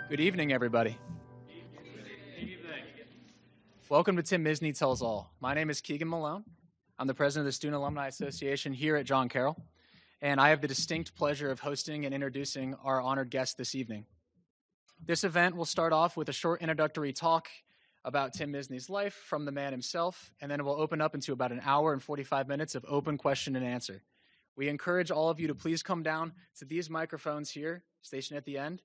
Good evening, everybody. Welcome to Tim Misney Tells All. My name is Keegan Malone. I'm the president of the Student Alumni Association here at John Carroll, and I have the distinct pleasure of hosting and introducing our honored guest this evening. This event will start off with a short introductory talk about Tim Misney's life from the man himself, and then it will open up into about an hour and 45 minutes of open question and answer. We encourage all of you to please come down to these microphones here, stationed at the end,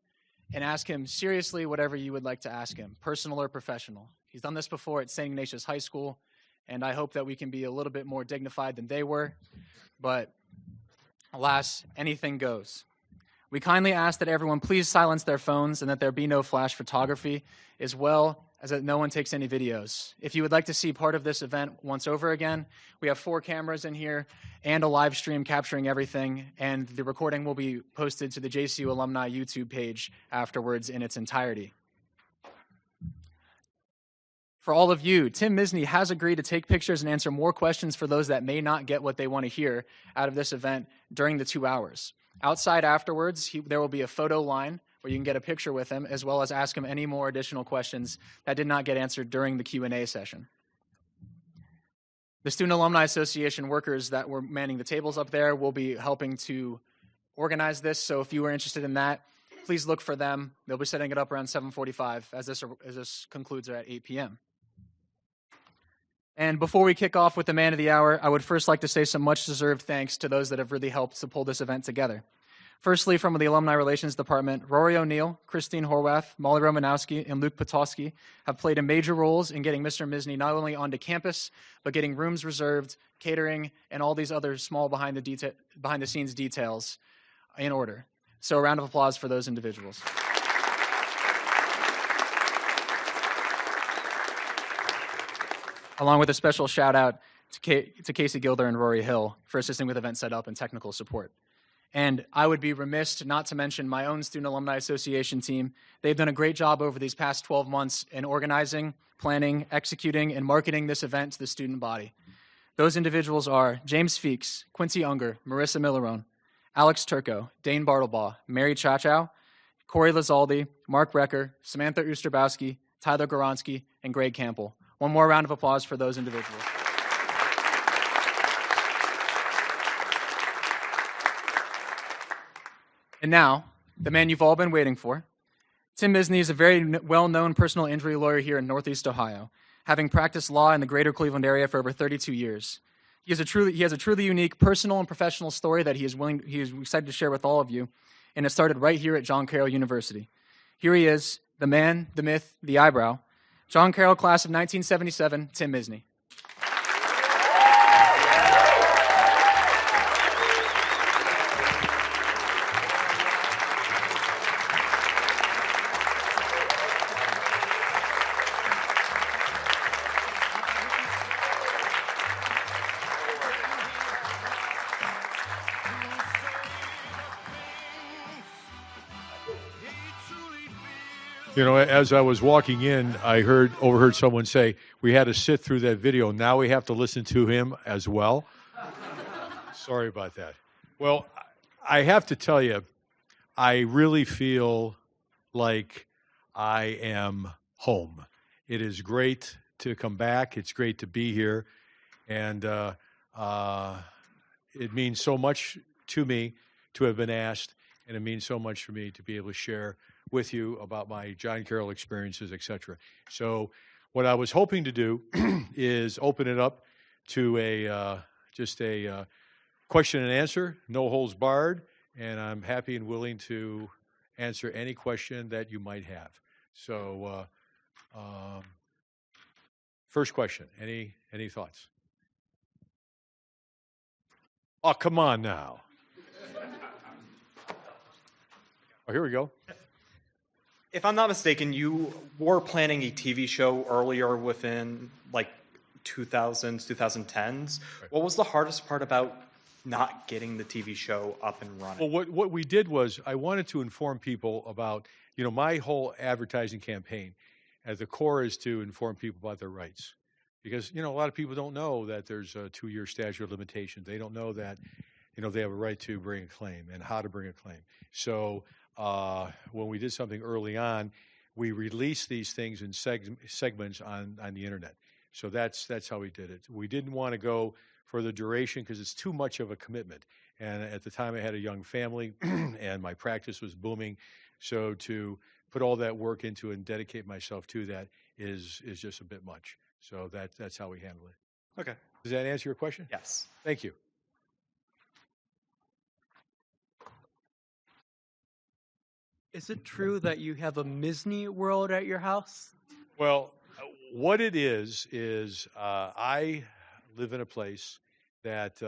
and ask him seriously whatever you would like to ask him, personal or professional. He's done this before at St. Ignatius High School, and I hope that we can be a little bit more dignified than they were, but alas, anything goes. We kindly ask that everyone please silence their phones and that there be no flash photography, as well as that no one takes any videos. If you would like to see part of this event once over again, we have 4 cameras in here and a live stream capturing everything, and the recording will be posted to the JCU Alumni YouTube page afterwards in its entirety. For all of you, Tim Misney has agreed to take pictures and answer more questions for those that may not get what they want to hear out of this event during the 2 hours. Outside afterwards, there will be a photo line where you can get a picture with him, as well as ask him any more additional questions that did not get answered during the Q&A session. The Student Alumni Association workers that were manning the tables up there will be helping to organize this, so if you are interested in that, please look for them. They'll be setting it up around 7:45 as this concludes at 8 p.m. And before we kick off with the man of the hour, I would first like to say some much-deserved thanks to those that have really helped to pull this event together. Firstly, from the Alumni Relations Department, Rory O'Neill, Christine Horwath, Molly Romanowski, and Luke Potowski have played major roles in getting Mr. Misney not only onto campus, but getting rooms reserved, catering, and all these other small behind-the-scenes details in order. So a round of applause for those individuals. Along with a special shout out to Casey Gilder and Rory Hill for assisting with event setup and technical support. And I would be remiss not to mention my own Student Alumni Association team. They've done a great job over these past 12 months in organizing, planning, executing, and marketing this event to the student body. Those individuals are James Feeks, Quincy Unger, Marissa Millerone, Alex Turco, Dane Bartlebaugh, Mary Chachow, Corey Lazaldi, Mark Brecker, Samantha Oosterbowski, Tyler Goronsky, and Greg Campbell. One more round of applause for those individuals. And now, the man you've all been waiting for. Tim Misney is a very well-known personal injury lawyer here in Northeast Ohio, having practiced law in the greater Cleveland area for over 32 years. He has a truly unique personal and professional story that he is excited to share with all of you, and it started right here at John Carroll University. Here he is, the man, the myth, the eyebrow, John Carroll, class of 1977, Tim Misney. You know, as I was walking in, I overheard someone say, we had to sit through that video. Now we have to listen to him as well. Sorry about that. Well, I have to tell you, I really feel like I am home. It is great to come back. It's great to be here. And it means so much to me to have been asked, and it means so much for me to be able to share with you about my John Carroll experiences, etc. So what I was hoping to do is open it up to just a question and answer, no holds barred, and I'm happy and willing to answer any question that you might have. So first question, any thoughts? Oh, come on now. Oh, here we go. If I'm not mistaken, you were planning a TV show earlier within like 2000s, 2010s. Right. What was the hardest part about not getting the TV show up and running? Well, what we did was I wanted to inform people about, my whole advertising campaign at the core is to inform people about their rights. Because, a lot of people don't know that there's a 2-year statute of limitations. They don't know that they have a right to bring a claim and how to bring a claim. So when we did something early on, we released these things in segments on the internet. So that's how we did it. We didn't want to go for the duration because it's too much of a commitment. And at the time I had a young family and my practice was booming. So to put all that work into and dedicate myself to that is just a bit much. So that's how we handle it. Okay. Does that answer your question? Yes. Thank you. Is it true that you have a Misney world at your house? Well, what it is I live in a place that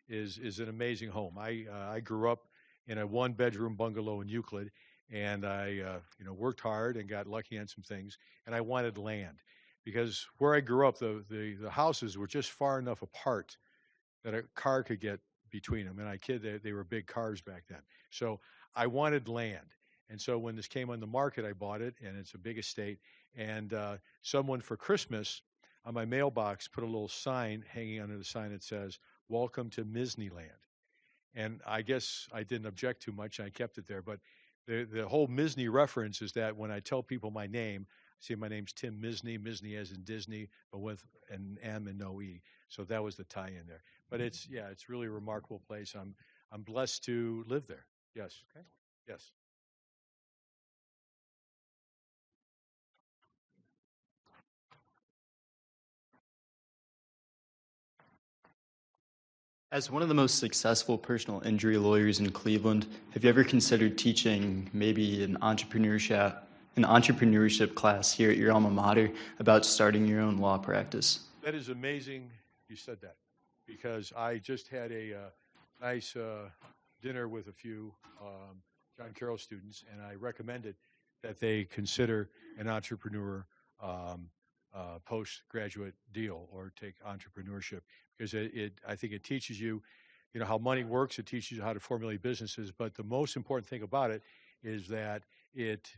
is an amazing home. I grew up in a one-bedroom bungalow in Euclid, and I worked hard and got lucky on some things, and I wanted land because where I grew up, the houses were just far enough apart that a car could get between them. And I kid, they were big cars back then. So I wanted land. And so when this came on the market, I bought it, and it's a big estate. And someone for Christmas on my mailbox put a little sign hanging under the sign that says, "Welcome to Misney Land." And I guess I didn't object too much, and I kept it there. But the whole Misney reference is that when I tell people my name, I say my name's Tim Misney, Misney as in Disney, but with an M and no E. So that was the tie-in there. But it's really a remarkable place. I'm blessed to live there. Yes. Okay. Yes. As one of the most successful personal injury lawyers in Cleveland, have you ever considered teaching maybe an entrepreneurship class here at your alma mater about starting your own law practice? That is amazing you said that, because I just had a nice dinner with a few John Carroll students, and I recommended that they consider an entrepreneur postgraduate deal or take entrepreneurship, because I think it teaches you, how money works. It teaches you how to formulate businesses. But the most important thing about it is that it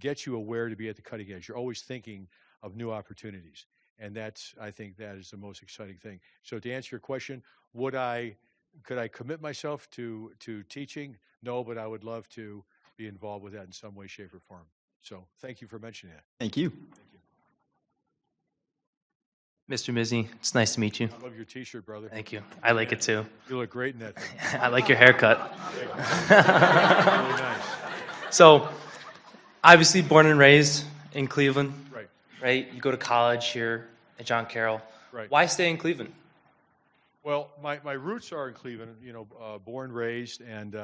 gets you aware to be at the cutting edge. You're always thinking of new opportunities. And I think that is the most exciting thing. So to answer your question, could I commit myself to teaching? No, but I would love to be involved with that in some way, shape, or form. So thank you for mentioning that. Thank you. Thank you. Mr. Misney, it's nice to meet you. I love your T-shirt, brother. Thank you. I like it too. You look great in that thing. I like your haircut. Really nice. So, obviously born and raised in Cleveland, Right. right? You go to college here at John Carroll. Right. Why stay in Cleveland? Well, my roots are in Cleveland, born, raised, and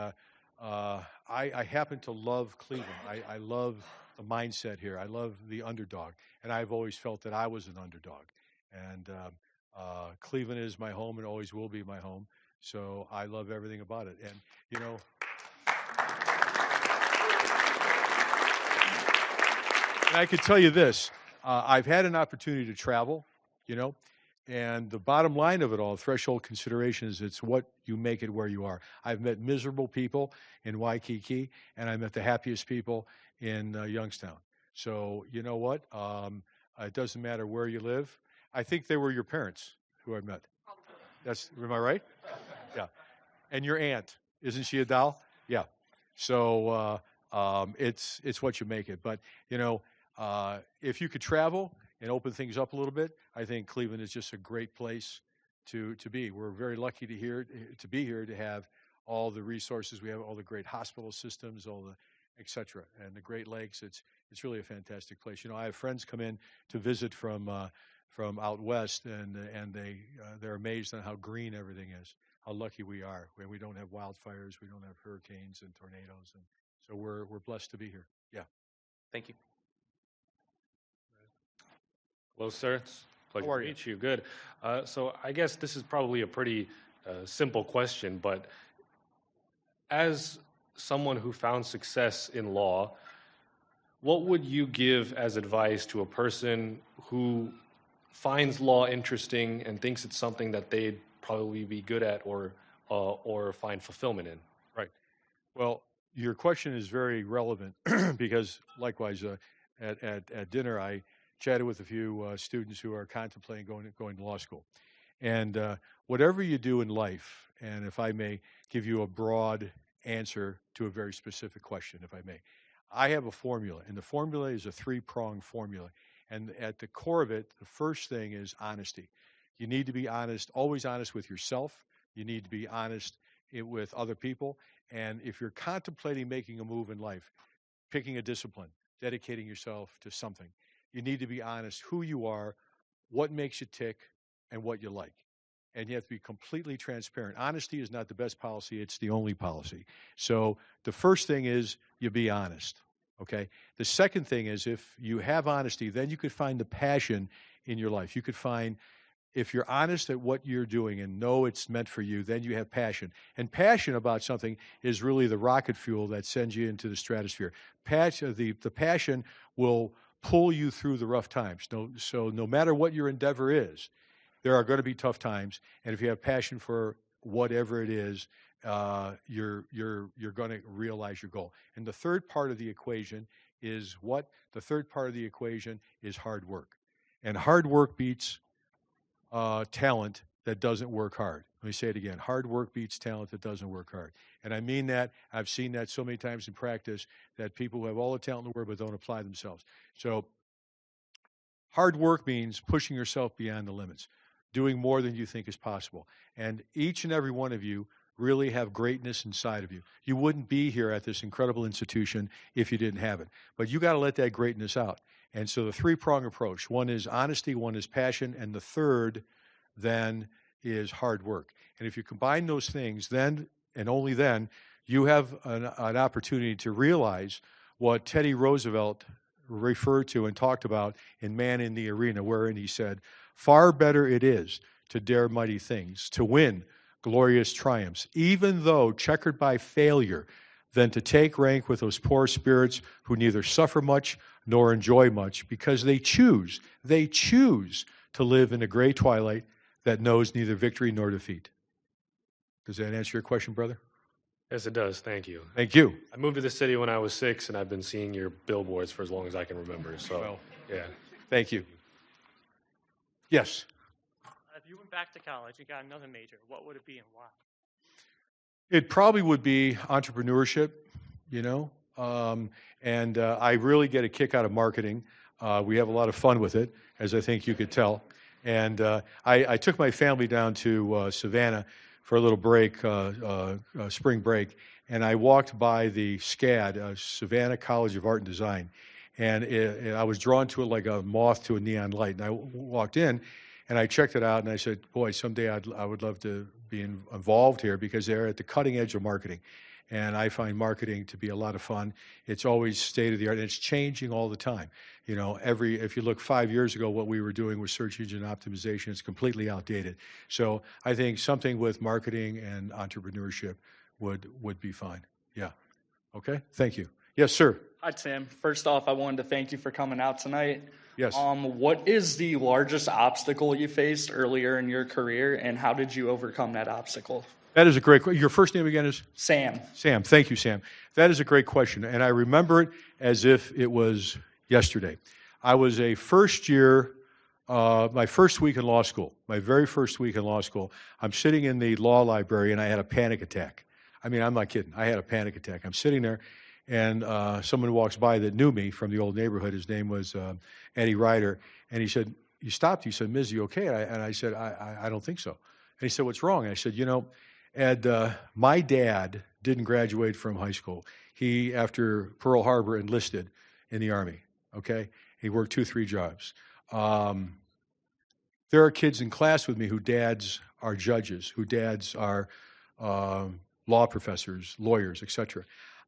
I happen to love Cleveland. I love the mindset here. I love the underdog, and I've always felt that I was an underdog. And Cleveland is my home and always will be my home, so I love everything about it. And, and I could tell you this, I've had an opportunity to travel, and the bottom line of it all, threshold consideration, is it's what you make it where you are. I've met miserable people in Waikiki, and I met the happiest people in Youngstown. So you know what? It doesn't matter where you live. I think they were your parents who I met. Am I right? Yeah. And your aunt, isn't she a doll? Yeah. So it's what you make it. But, if you could travel and open things up a little bit, I think Cleveland is just a great place to be. We're very lucky to be here to have all the resources. We have all the great hospital systems, all the et cetera, and the Great Lakes. It's really a fantastic place. I have friends come in to visit from out west, and they're amazed on how green everything is, how lucky we are. We don't have wildfires, we don't have hurricanes and tornadoes, and so we're blessed to be here. Yeah. Thank you. Hello, sir. It's a pleasure How are to you? meet you. Good. So I guess this is probably a pretty simple question, but as someone who found success in law, what would you give as advice to a person who finds law interesting and thinks it's something that they'd probably be good at or find fulfillment in? Right. Well, your question is very relevant because likewise, at dinner, I chatted with a few students who are contemplating going to law school. And whatever you do in life, and if I may give you a broad answer to a very specific question, if I may, I have a formula, and the formula is a three-pronged formula. And at the core of it, the first thing is honesty. You need to be honest, always honest with yourself. You need to be honest with other people. And if you're contemplating making a move in life, picking a discipline, dedicating yourself to something, you need to be honest who you are, what makes you tick, and what you like. And you have to be completely transparent. Honesty is not the best policy, it's the only policy. So the first thing is you be honest, okay? The second thing is if you have honesty, then you could find the passion in your life. You could find, if you're honest at what you're doing and know it's meant for you, then you have passion. And passion about something is really the rocket fuel that sends you into the stratosphere. The passion will pull you through the rough times. So no matter what your endeavor is, there are going to be tough times, and if you have passion for whatever it is, you're going to realize your goal. And the third part of the equation is what? The third part of the equation is hard work. And hard work beats talent that doesn't work hard. Let me say it again. Hard work beats talent that doesn't work hard. And I mean that. I've seen that so many times in practice, that people who have all the talent in the world but don't apply themselves. So hard work means pushing yourself beyond the limits, doing more than you think is possible. And each and every one of you really have greatness inside of you. You wouldn't be here at this incredible institution if you didn't have it. But you got to let that greatness out. And so the three-prong approach, one is honesty, one is passion, and the third then is hard work. And if you combine those things, then and only then, you have an opportunity to realize what Teddy Roosevelt referred to and talked about in Man in the Arena, wherein he said, "Far better it is to dare mighty things, to win glorious triumphs, even though checkered by failure, than to take rank with those poor spirits who neither suffer much nor enjoy much, because they choose to live in a gray twilight that knows neither victory nor defeat." Does that answer your question, brother? Yes, it does. Thank you. Thank you. I moved to the city when I was 6, and I've been seeing your billboards for as long as I can remember. So, Well, yeah. Thank you. Yes. If you went back to college and got another major, what would it be and why? It probably would be entrepreneurship, and I really get a kick out of marketing. We have a lot of fun with it, as I think you could tell. And I took my family down to Savannah for a little break, spring break, and I walked by the SCAD, Savannah College of Art and Design, and I was drawn to it like a moth to a neon light. And I walked in, and I checked it out, and I said, boy, someday I would love to be involved here, because they're at the cutting edge of marketing. And I find marketing to be a lot of fun. It's always state of the art, and it's changing all the time. If you look 5 years ago, what we were doing with search engine optimization, it's completely outdated. So I think something with marketing and entrepreneurship would be fine. Yeah. Okay. Thank you. Yes, sir. Hi, Tim. First off, I wanted to thank you for coming out tonight. Yes. What is the largest obstacle you faced earlier in your career, and how did you overcome that obstacle? That is a great question. Your first name again is? Sam. Sam. Thank you, Sam. That is a great question, and I remember it as if it was yesterday. I was a first year, my first week in law school, my very first week in law school. I'm sitting in the law library, and I had a panic attack. I mean, I'm not kidding. I had a panic attack. I'm sitting there, and someone walks by that knew me from the old neighborhood. His name was Eddie Ryder, and he said, "You stopped." He said, "Ms., you okay?" And I said, I don't think so. And he said, "What's wrong?" And I said, Ed, my dad didn't graduate from high school. He, after Pearl Harbor, enlisted in the Army, okay? He worked 2-3 jobs. There are kids in class with me who dads are judges, who dads are law professors, lawyers, etc.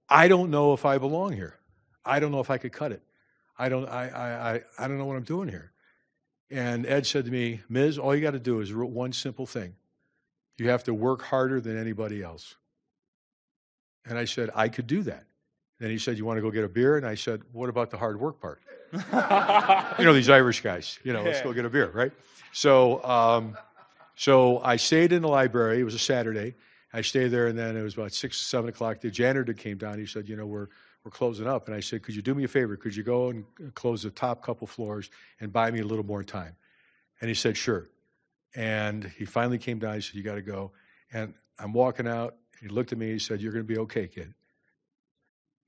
I don't know if I belong here. I don't know if I could cut it. I don't know what I'm doing here. And Ed said to me, "Ms., all you got to do is one simple thing. You have to work harder than anybody else." And I said, "I could do that." Then he said, "You want to go get a beer?" And I said, "What about the hard work part?" These Irish guys, let's go get a beer, right? So I stayed in the library. It was a Saturday. I stayed there, and then it was about 6, 7 o'clock. The janitor came down. He said, we're closing up. And I said, "Could you do me a favor? Could you go and close the top couple floors and buy me a little more time?" And he said, "Sure." And he finally came down. He said, "You got to go." And I'm walking out. He looked at me. He said, "You're going to be okay, kid."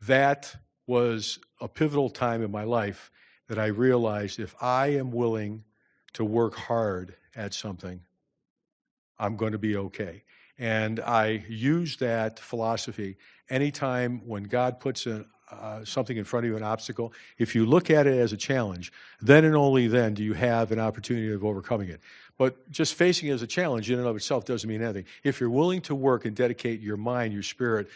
That was a pivotal time in my life that I realized if I am willing to work hard at something, I'm going to be okay. And I use that philosophy anytime when God puts something in front of you, an obstacle. If you look at it as a challenge, then and only then do you have an opportunity of overcoming it. But just facing it as a challenge in and of itself doesn't mean anything. If you're willing to work and dedicate your mind, your spirit,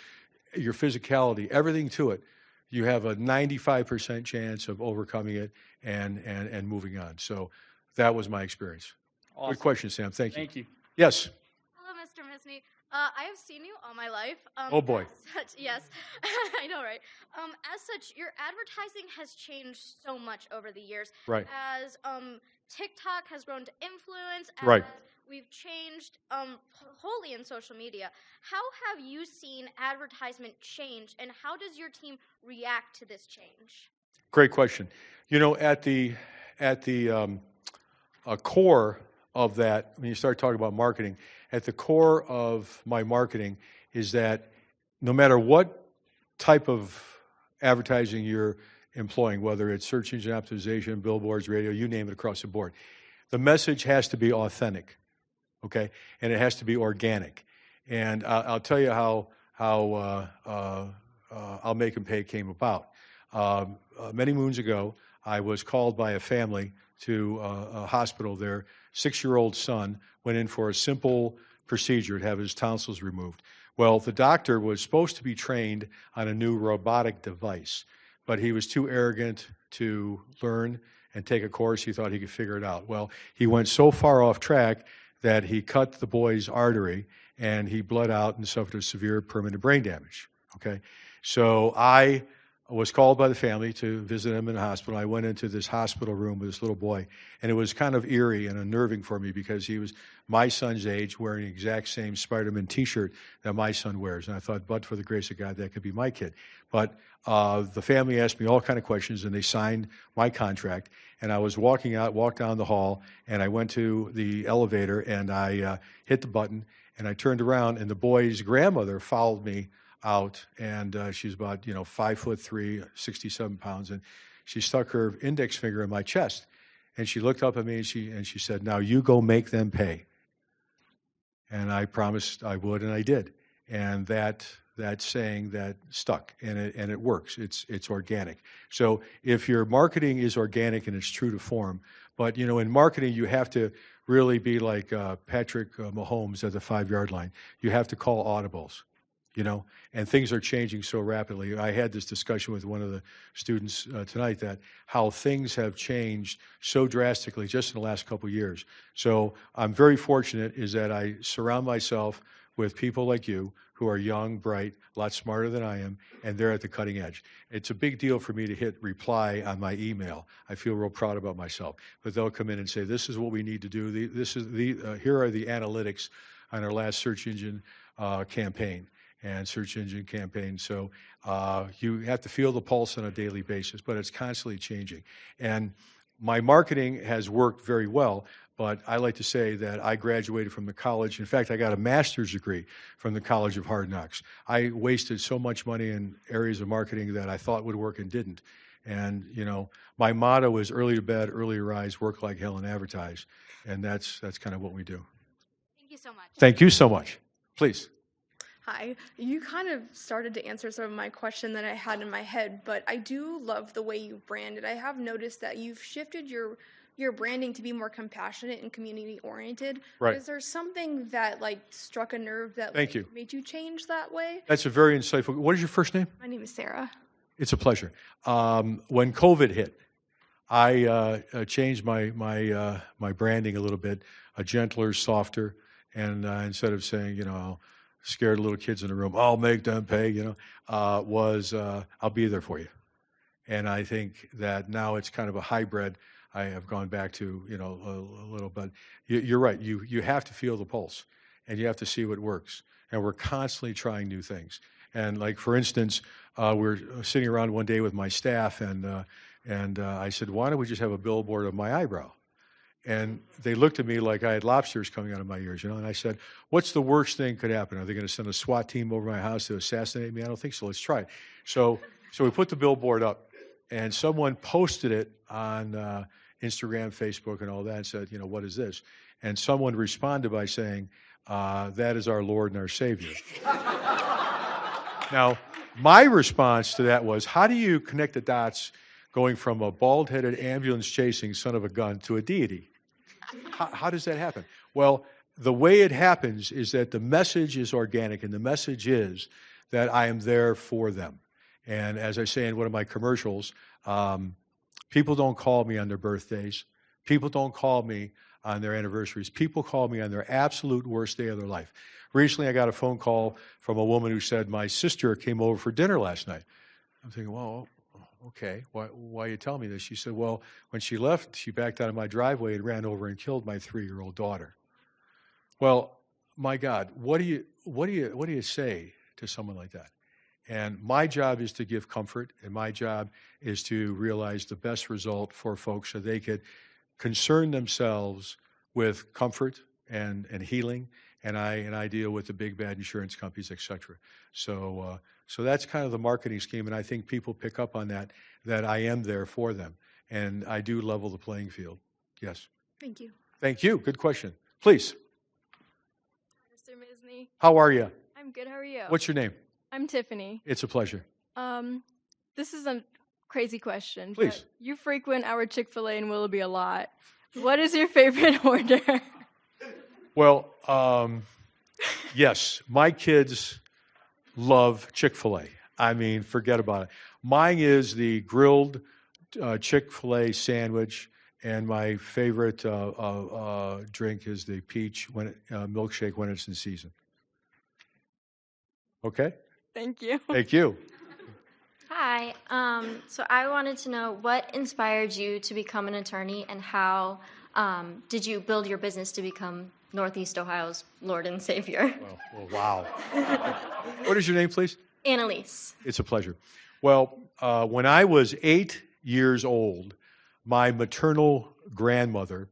your physicality, everything to it, you have a 95% chance of overcoming it and moving on. So that was my experience. Awesome. Good question, Sam. Thank you. Thank you. Yes. Hello, Mr. Misney. I have seen you all my life. Oh, boy. As such, yes, I know, right? As such, your advertising has changed so much over the years. Right. As TikTok has grown to influence, as Right. we've changed wholly in social media. How have you seen advertisement change, and how does your team react to this change? Great question. You know, at the core of that, when you start talking about marketing, at the core of my marketing is that no matter what type of advertising you're employing, whether it's search engine optimization, billboards, radio, you name it, across the board, the message has to be authentic, okay? And it has to be organic. And I'll tell you how I'll Make 'em Pay came about. Many moons ago, I was called by a family to a hospital. Their 6-year-old son went in for a simple procedure to have his tonsils removed. Well, the doctor was supposed to be trained on a new robotic device, but he was too arrogant to learn and take a course. He thought he could figure it out. Well, he went so far off track that he cut the boy's artery, and he bled out and suffered a severe permanent brain damage, okay? So I was called by the family to visit him in the hospital. I went into this hospital room with this little boy, and it was kind of eerie and unnerving for me because he was my son's age, wearing the exact same Spider-Man T-shirt that my son wears. And I thought, but for the grace of God, that could be my kid. But the family asked me all kind of questions, and they signed my contract. And I was walked down the hall, and I went to the elevator, and I hit the button, and I turned around, and the boy's grandmother followed me out, and she's about 5'3", 67 pounds, and she stuck her index finger in my chest, and she looked up at me and she said, "Now you go make them pay." And I promised I would, and I did. And that saying that stuck, and it works. It's organic. So if your marketing is organic and it's true to form, but in marketing you have to really be like Patrick Mahomes at the 5-yard line. You have to call audibles. And things are changing so rapidly. I had this discussion with one of the students tonight that how things have changed so drastically just in the last couple of years. So I'm very fortunate is that I surround myself with people like you who are young, bright, a lot smarter than I am, and they're at the cutting edge. It's a big deal for me to hit reply on my email. I feel real proud about myself. But they'll come in and say, "This is what we need to do. Here are the analytics on our last search engine campaign." And search engine campaign. So you have to feel the pulse on a daily basis, but it's constantly changing. And my marketing has worked very well, but I like to say that I graduated from the college. In fact, I got a master's degree from the College of Hard Knocks. I wasted so much money in areas of marketing that I thought would work and didn't. And, my motto is early to bed, early to rise, work like hell and advertise. And that's kind of what we do. Thank you so much. Thank you so much. Please. Hi. You kind of started to answer some of my question that I had in my head, but I do love the way you've branded. I have noticed that you've shifted your branding to be more compassionate and community oriented. Right. Is there something that struck a nerve that Thank you. made you change that way? That's a very insightful. What is your first name? My name is Sarah. It's a pleasure. When COVID hit, I changed my branding a little bit, a gentler, softer, and instead of saying, scared little kids in the room, "I'll make them pay," I'll be there for you. And I think that now it's kind of a hybrid. I have gone back to, a little, but you're right. You have to feel the pulse, and you have to see what works. And we're constantly trying new things. And like, for instance, we're sitting around one day with my staff, and I said, "Why don't we just have a billboard of my eyebrow?" And they looked at me like I had lobsters coming out of my ears, and I said, what's the worst thing could happen? Are they going to send a SWAT team over my house to assassinate me? I don't think so. Let's try it. So we put the billboard up, and someone posted it on Instagram, Facebook, and all that, and said, what is this? And someone responded by saying, that is our Lord and our Savior. Now, my response to that was, how do you connect the dots going from a bald-headed ambulance-chasing son of a gun to a deity? How does that happen? Well, the way it happens is that the message is organic, and the message is that I am there for them. And as I say in one of my commercials, people don't call me on their birthdays. People don't call me on their anniversaries. People call me on their absolute worst day of their life. Recently, I got a phone call from a woman who said, my sister came over for dinner last night. I'm thinking, well, okay, why are you telling me this? She said, well, when she left, she backed out of my driveway and ran over and killed my 3-year-old daughter. Well, my God, what do you say to someone like that? And my job is to give comfort, and my job is to realize the best result for folks so they could concern themselves with comfort and healing, and I deal with the big bad insurance companies, et cetera. So that's kind of the marketing scheme, and I think people pick up on that I am there for them, and I do level the playing field. Yes. Thank you. Thank you. Good question. Please. Mr. Misney. How are you? I'm good. How are you? What's your name? I'm Tiffany. It's a pleasure. This is a crazy question. Please. But you frequent our Chick-fil-A in Willoughby a lot. What is your favorite order? Well, yes, my kids love Chick-fil-A. I mean, forget about it. Mine is the grilled Chick-fil-A sandwich, and my favorite drink is the peach milkshake when it's in season. Okay? Thank you. Thank you. Hi. So I wanted to know what inspired you to become an attorney, and how did you build your business to become Northeast Ohio's Lord and Savior? Well, wow. What is your name, please? Annalise. It's a pleasure. Well, when I was 8 years old, my maternal grandmother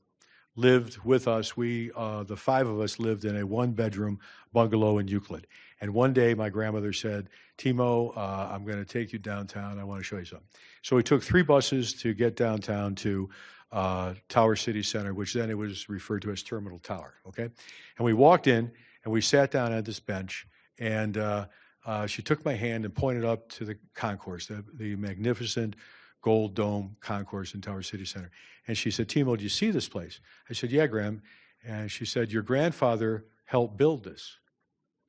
lived with us. The 5 of us lived in a 1-bedroom bungalow in Euclid. And one day my grandmother said, Timo, I'm going to take you downtown. I want to show you something. So we took 3 buses to get downtown to Tower City Center, which then it was referred to as Terminal Tower, okay? And we walked in, and we sat down at this bench, and she took my hand and pointed up to the concourse, the magnificent gold dome concourse in Tower City Center. And she said, Timo, do you see this place? I said, yeah, Graham. And she said, your grandfather helped build this.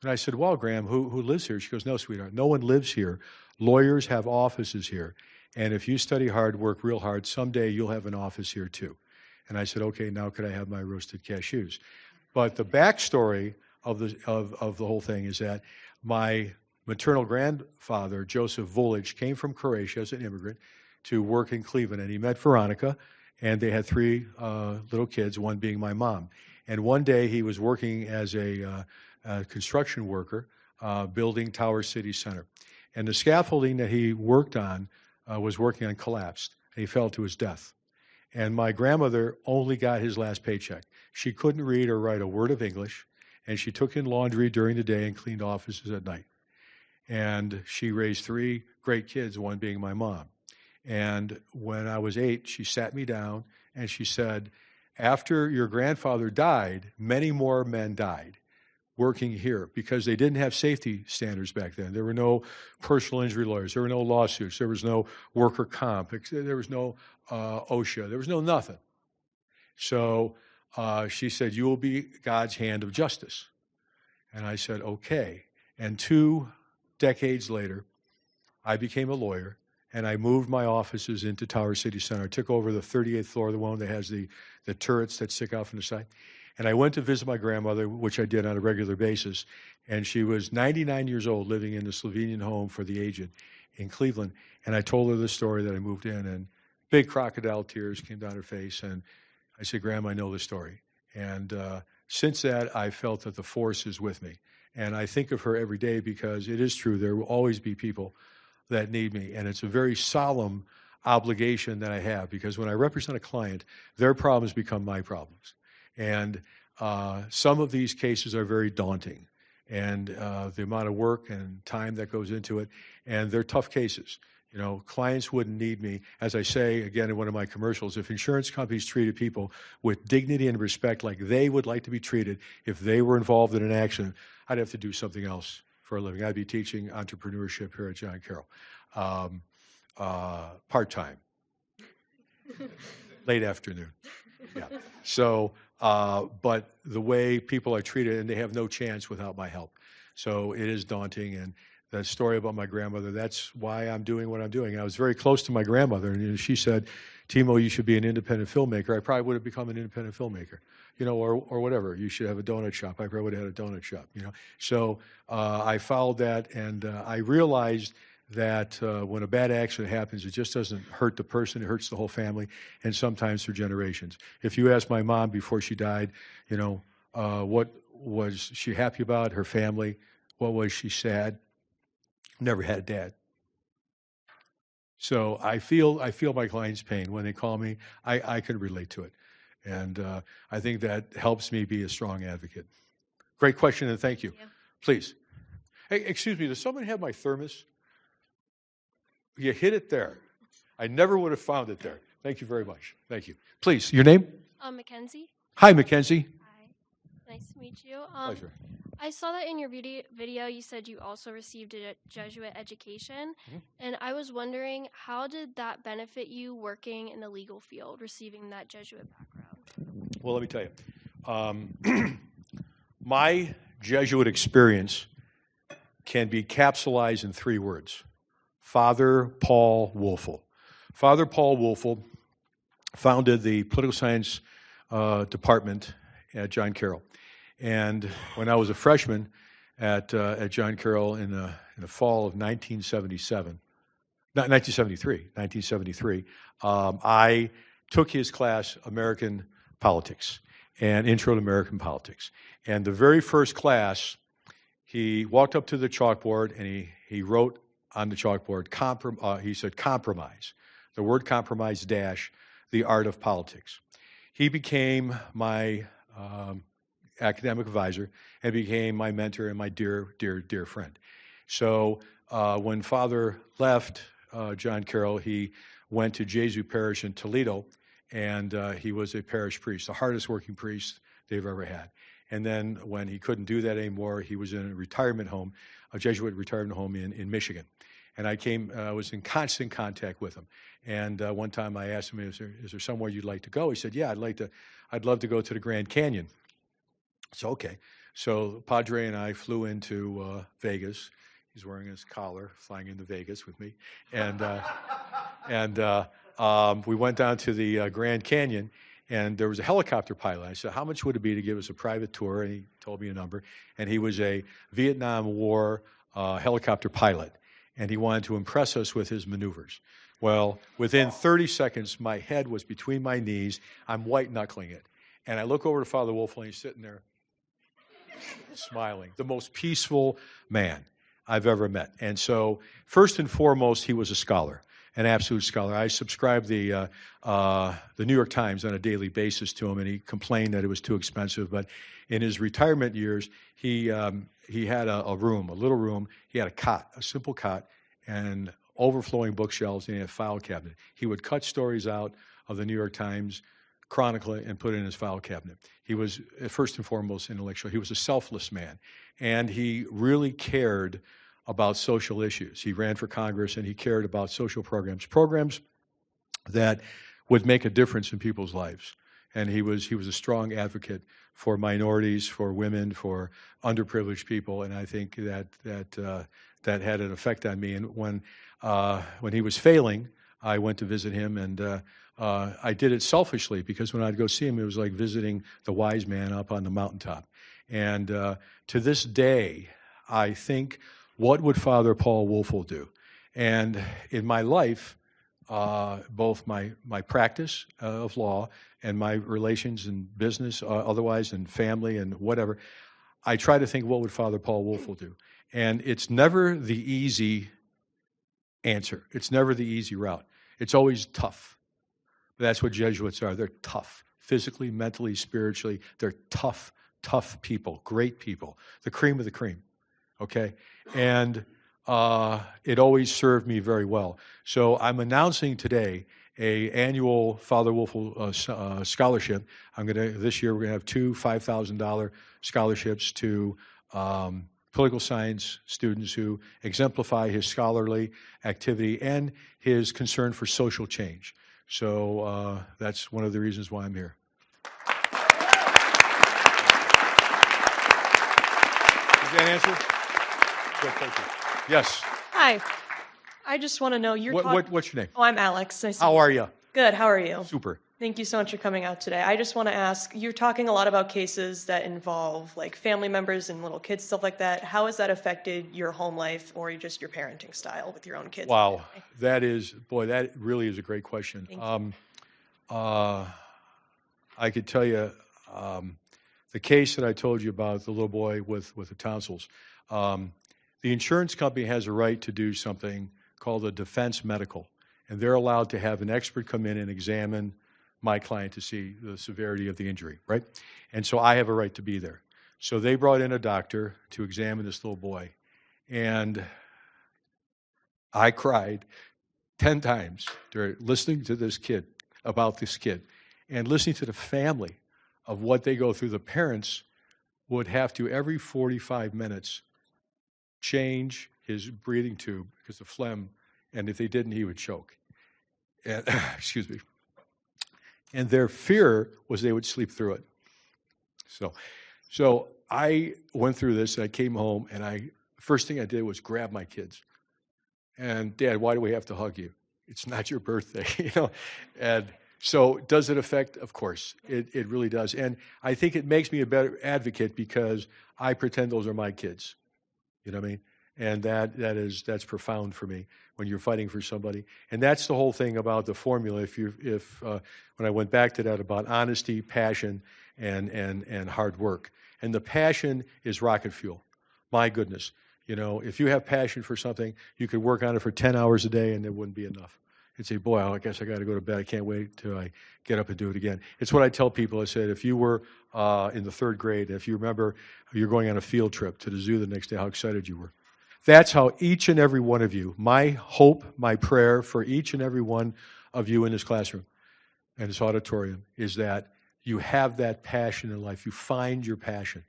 And I said, well, Graham, who lives here? She goes, no, sweetheart, no one lives here. Lawyers have offices here. And if you study hard, work real hard, someday you'll have an office here too. And I said, okay, now could I have my roasted cashews? But the backstory of the whole thing is that my maternal grandfather, Joseph Vulich, came from Croatia as an immigrant to work in Cleveland. And he met Veronica, and they had 3 little kids, one being my mom. And one day he was working as a construction worker building Tower City Center. And the scaffolding that he worked on was working on collapsed, and he fell to his death. And my grandmother only got his last paycheck. She couldn't read or write a word of English, and she took in laundry during the day and cleaned offices at night. And she raised 3 great kids, one being my mom. And when I was 8, she sat me down and she said, after your grandfather died, many more men died working here because they didn't have safety standards back then. There were no personal injury lawyers. There were no lawsuits. There was no worker comp. There was no OSHA. There was no nothing. So she said, you will be God's hand of justice. And I said, okay. And 2 decades later, I became a lawyer, and I moved my offices into Tower City Center. I took over the 38th floor, the one that has the turrets that stick out from the side. And I went to visit my grandmother, which I did on a regular basis, and she was 99 years old, living in the Slovenian home for the aged in Cleveland. And I told her the story that I moved in, and big crocodile tears came down her face. And I said, Grandma, I know the story. And since that, I felt that the force is with me. And I think of her every day because it is true, there will always be people that need me. And it's a very solemn obligation that I have, because when I represent a client, their problems become my problems. And some of these cases are very daunting, and the amount of work and time that goes into it, and they're tough cases. You know, clients wouldn't need me. As I say, again, in one of my commercials, if insurance companies treated people with dignity and respect like they would like to be treated if they were involved in an accident, I'd have to do something else for a living. I'd be teaching entrepreneurship here at John Carroll. Part-time. Late afternoon. Yeah. So, but the way people are treated, and they have no chance without my help. So it is daunting. And that story about my grandmother, that's why I'm doing what I'm doing. I was very close to my grandmother, and she said, Timo, you should be an independent filmmaker. I probably would have become an independent filmmaker, you know, or whatever. You should have a donut shop. I probably would have had a donut shop, you know. So I followed that, and I realized that when a bad accident happens, it just doesn't hurt the person, it hurts the whole family, and sometimes for generations. If you ask my mom before she died, you know, what was she happy about, her family, what was she sad? Never had a dad. So I feel my client's pain. When they call me, I can relate to it. And I think that helps me be a strong advocate. Great question, and thank you. Please. Hey, excuse me, does someone have my thermos? You hit it there. I never would have found it there. Thank you very much. Thank you. Please, your name? Mackenzie. Hi, Mackenzie. Hi. Nice to meet you. Pleasure. I saw that in your video you said you also received a Jesuit education, and I was wondering, how did that benefit you working in the legal field, receiving that Jesuit background? Well, let me tell you. My Jesuit experience can be capsulized in 3 words. Father Paul Woelfel. Father Paul Woelfel founded the political science department at John Carroll. And when I was a freshman at John Carroll in the fall of 1973, I took his class, American Politics, and Intro to American Politics. And the very first class, he walked up to the chalkboard and he wrote on the chalkboard, he said, compromise. The word compromise dash, the art of politics. He became my academic advisor and became my mentor and my dear, dear, dear friend. So when Father left John Carroll, he went to Jesuit Parish in Toledo, and he was a parish priest, the hardest working priest they've ever had. And then when he couldn't do that anymore, he was in a retirement home, a Jesuit retirement home in Michigan. And I was in constant contact with him. And one time I asked him, is there somewhere you'd like to go? He said, yeah, I'd love to go to the Grand Canyon. So, okay. So Padre and I flew into Vegas. He's wearing his collar, flying into Vegas with me. And we went down to the Grand Canyon, and there was a helicopter pilot. I said, how much would it be to give us a private tour? And he told me a number. And he was a Vietnam War helicopter pilot, and he wanted to impress us with his maneuvers. Well, within 30 seconds, my head was between my knees. I'm white-knuckling it. And I look over to Father Woelfel, and he's sitting there smiling. The most peaceful man I've ever met. And so, first and foremost, he was a scholar, an absolute scholar. I subscribed the New York Times on a daily basis to him, and he complained that it was too expensive. But in his retirement years, he had a room, a little room. He had a cot, a simple cot, and overflowing bookshelves, and he had a file cabinet. He would cut stories out of the New York Times, chronicle it, and put it in his file cabinet. He was, first and foremost, intellectual. He was a selfless man, and he really cared about social issues. He ran for Congress, and he cared about social programs that would make a difference in people's lives. And he was a strong advocate for minorities, for women, for underprivileged people, and I think that had an effect on me. And when he was failing, I went to visit him, and I did it selfishly, because when I'd go see him, it was like visiting the wise man up on the mountaintop. And to this day, I think, what would Father Paul Woelfel do? And in my life, both my practice of law and my relations in business, otherwise, and family and whatever, I try to think, what would Father Paul Woelfel do? And it's never the easy answer. It's never the easy route. It's always tough. But that's what Jesuits are. They're tough, physically, mentally, spiritually. They're tough people, great people, the cream of the cream, okay? And it always served me very well. So I'm announcing today a annual Father Wolfel scholarship. This year we're gonna have two $5,000 scholarships to political science students who exemplify his scholarly activity and his concern for social change. So that's one of the reasons why I'm here. Does that answer? Good, thank you. Yes. Hi. I just want to know what's your name? Oh, I'm Alex. Nice to How meet are you? Good. How are you? Super. Thank you so much for coming out today. I just want to ask, you're talking a lot about cases that involve like family members and little kids, stuff like that. How has that affected your home life or just your parenting style with your own kids? Wow. That really is a great question. I could tell you the case that I told you about, the little boy with the tonsils. The insurance company has a right to do something called a defense medical, and they're allowed to have an expert come in and examine my client to see the severity of the injury, right? And so I have a right to be there. So they brought in a doctor to examine this little boy, and I cried 10 times during listening to this kid, about this kid, and listening to the family of what they go through. The parents would have to, every 45 minutes, change his breathing tube because of phlegm, and if they didn't, he would choke. And, excuse me. And their fear was they would sleep through it. So I went through this, and I came home, and first thing I did was grab my kids. And, Dad, why do we have to hug you? It's not your birthday, you know? And so does it affect? Of course, it really does. And I think it makes me a better advocate because I pretend those are my kids. You know what I mean? And that's profound for me when you're fighting for somebody. And that's the whole thing about the formula. When I went back to that about honesty, passion, and hard work. And the passion is rocket fuel. My goodness. You know, if you have passion for something, you could work on it for 10 hours a day and it wouldn't be enough. You'd say, boy, I guess I got to go to bed. I can't wait till I get up and do it again. It's what I tell people. I said, if you were in the third grade, if you remember you're going on a field trip to the zoo the next day, how excited you were. That's how each and every one of you, my hope, my prayer for each and every one of you in this classroom and this auditorium is that you have that passion in life. You find your passion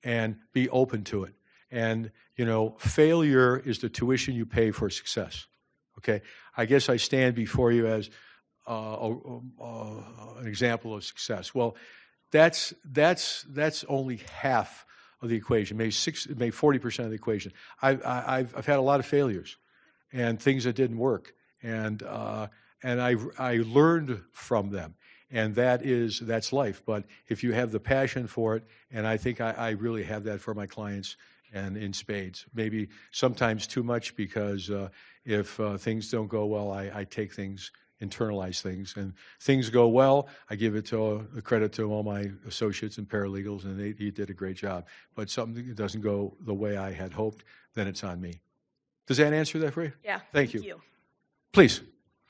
and be open to it. And, you know, failure is the tuition you pay for success. Okay? I guess I stand before you as an example of success. Well, that's only half of the equation, maybe 40% of the equation. I've had a lot of failures and things that didn't work, and I learned from them, and that's life. But if you have the passion for it, and I think I really have that for my clients and in spades, maybe sometimes too much because if things don't go well, I take things, internalize things, and things go well, I give it to the credit to all my associates and paralegals, and they did a great job. But something doesn't go the way I had hoped, then it's on me. Does that answer that for you? Yeah. Thank you. Please.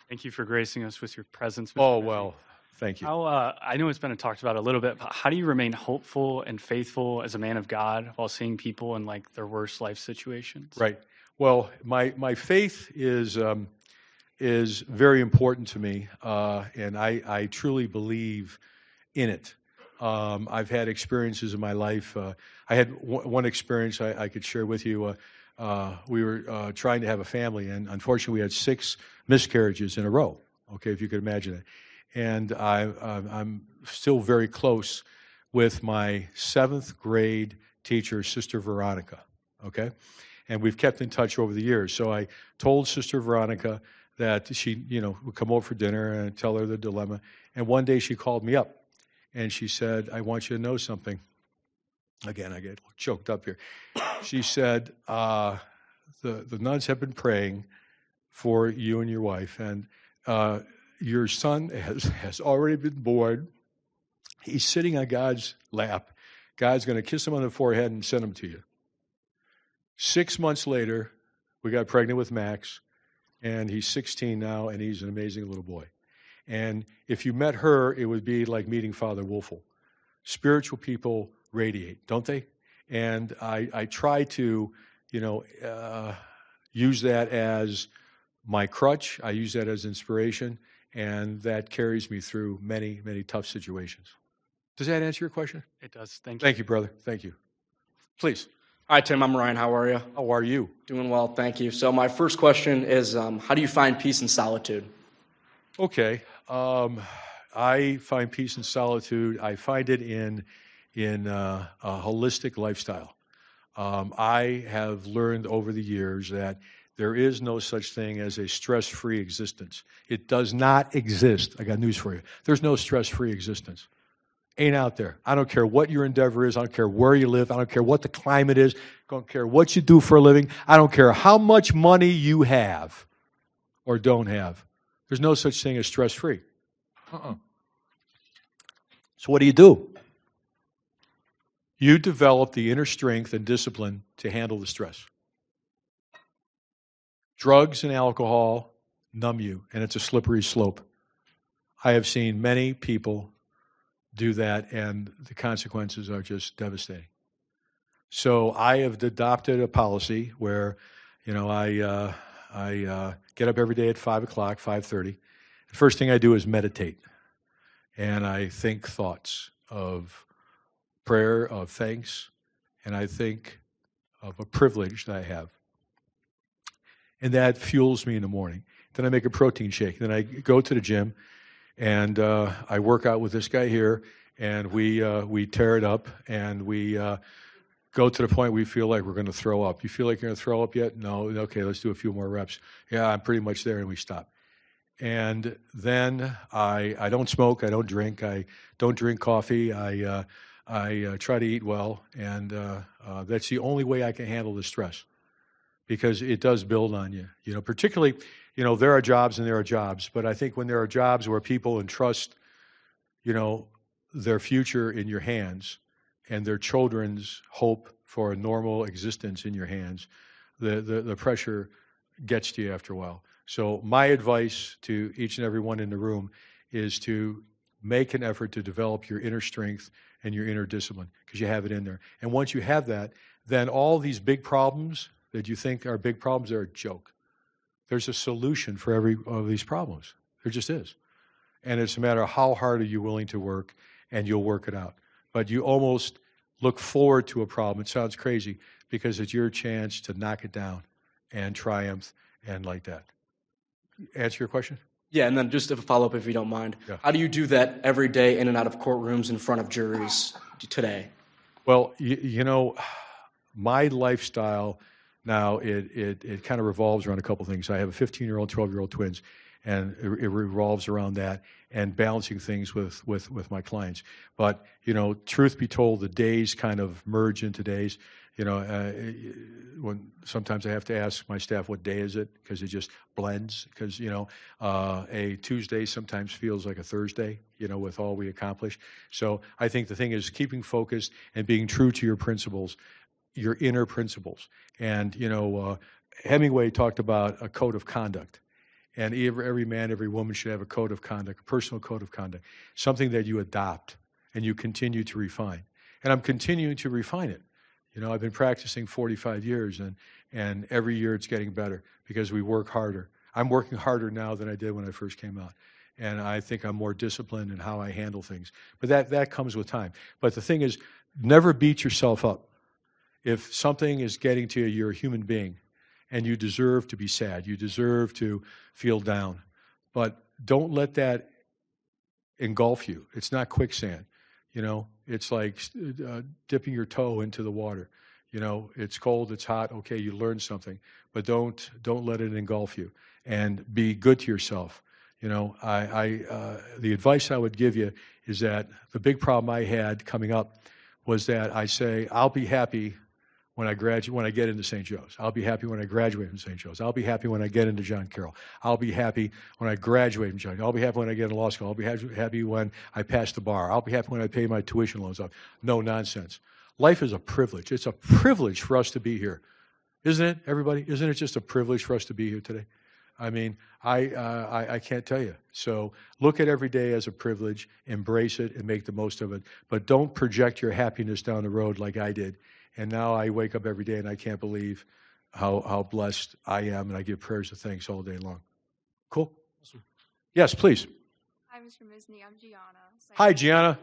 Thank you for gracing us with your presence. Oh, well, thank you. I know it's been talked about a little bit, but how do you remain hopeful and faithful as a man of God while seeing people in like their worst life situations? Right. Well, my faith is very important to me, and I truly believe in it. I've had experiences in my life. I had one experience I could share with you. We were trying to have a family, and unfortunately, we had 6 miscarriages in a row. Okay, if you could imagine it. And I'm still very close with my 7th grade teacher, Sister Veronica. Okay, and we've kept in touch over the years. So I told Sister Veronica that she, would come over for dinner and tell her the dilemma. And one day she called me up, and she said, "I want you to know something." Again, I get choked up here. She said, the nuns have been praying for you and your wife, and your son has already been born. He's sitting on God's lap. God's going to kiss him on the forehead and send him to you. 6 months later, we got pregnant with Max. and he's 16 now, and he's an amazing little boy. And if you met her, it would be like meeting Father Wolfel. Spiritual people radiate, don't they? And I try to, use that as my crutch. I use that as inspiration, and that carries me through many, many tough situations. Does that answer your question? It does. Thank you. Thank you, brother. Thank you. Please. Hi, Tim. I'm Ryan. How are you? How are you? Doing well, thank you. So my first question is, how do you find peace and solitude? Okay. I find peace and solitude. I find it in a holistic lifestyle. I have learned over the years that there is no such thing as a stress-free existence. It does not exist. I got news for you. There's no stress-free existence. Ain't out there. I don't care what your endeavor is. I don't care where you live. I don't care what the climate is. I don't care what you do for a living. I don't care how much money you have or don't have. There's no such thing as stress-free. So what do? You develop the inner strength and discipline to handle the stress. Drugs and alcohol numb you, and it's a slippery slope. I have seen many people do that, and the consequences are just devastating. So I have adopted a policy where, I get up every day at 5 o'clock, 5:30. The first thing I do is meditate, and I think thoughts of prayer, of thanks, and I think of a privilege that I have. And that fuels me in the morning. Then I make a protein shake. Then I go to the gym, and I work out with this guy here, and we tear it up, and we go to the point we feel like we're going to throw up. You feel like you're going to throw up yet? No. Okay, let's do a few more reps. Yeah, I'm pretty much there, and we stop. And then I don't smoke. I don't drink. I don't drink coffee. I try to eat well, and that's the only way I can handle the stress, because it does build on you. Particularly, there are jobs and there are jobs, but I think when there are jobs where people entrust, their future in your hands and their children's hope for a normal existence in your hands, the pressure gets to you after a while. So my advice to each and every one in the room is to make an effort to develop your inner strength and your inner discipline, because you have it in there. And once you have that, then all these big problems that you think are big problems, they're a joke. There's a solution for every one of these problems. There just is. And it's a matter of how hard are you willing to work, and you'll work it out. But you almost look forward to a problem. It sounds crazy, because it's your chance to knock it down and triumph and like that. Answer your question? Yeah, and then just a follow-up, if you don't mind. Yeah. How do you do that every day in and out of courtrooms in front of juries today? Well, my lifestyle now, it kind of revolves around a couple things. I have a 15-year-old, 12-year-old twins, and it revolves around that and balancing things with my clients. But, truth be told, the days kind of merge into days. When sometimes I have to ask my staff, what day is it? Because it just blends. Because, a Tuesday sometimes feels like a Thursday, with all we accomplish. So I think the thing is keeping focused and being true to your principles, your inner principles. And, Hemingway talked about a code of conduct. And every man, every woman should have a code of conduct, a personal code of conduct, something that you adopt and you continue to refine. And I'm continuing to refine it. I've been practicing 45 years, and every year it's getting better because we work harder. I'm working harder now than I did when I first came out. And I think I'm more disciplined in how I handle things. But that comes with time. But the thing is, never beat yourself up. If something is getting to you, you're a human being, and you deserve to be sad. You deserve to feel down. But don't let that engulf you. It's not quicksand. It's like dipping your toe into the water. It's cold, it's hot. Okay, you learned something, but don't let it engulf you. And be good to yourself. The advice I would give you is that the big problem I had coming up was that I say, I'll be happy when I get into St. Joe's. I'll be happy when I graduate from St. Joe's. I'll be happy when I get into John Carroll. I'll be happy when I graduate from John Carroll. I'll be happy when I get into law school. I'll be happy when I pass the bar. I'll be happy when I pay my tuition loans off. No nonsense. Life is a privilege. It's a privilege for us to be here. Isn't it, everybody? Isn't it just a privilege for us to be here today? I mean, I can't tell you. So look at every day as a privilege, embrace it, and make the most of it. But don't project your happiness down the road like I did. And now I wake up every day and I can't believe how blessed I am, and I give prayers of thanks all day long. Cool? Yes, please. Hi, Mr. Misney. I'm Gianna. Hi, Gianna.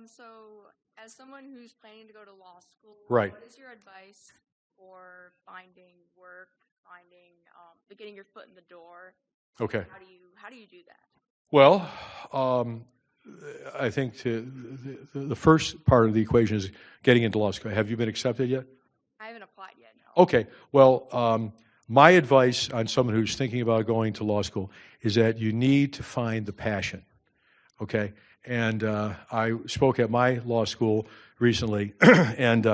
So as someone who's planning to go to law school, Right. what is your advice for finding work, getting your foot in the door? Okay. How do you do that? Well, I think the first part of the equation is getting into law school. Have you been accepted yet? I haven't applied yet, no. Okay. Well, my advice on someone who's thinking about going to law school is that you need to find the passion. Okay. And I spoke at my law school recently, and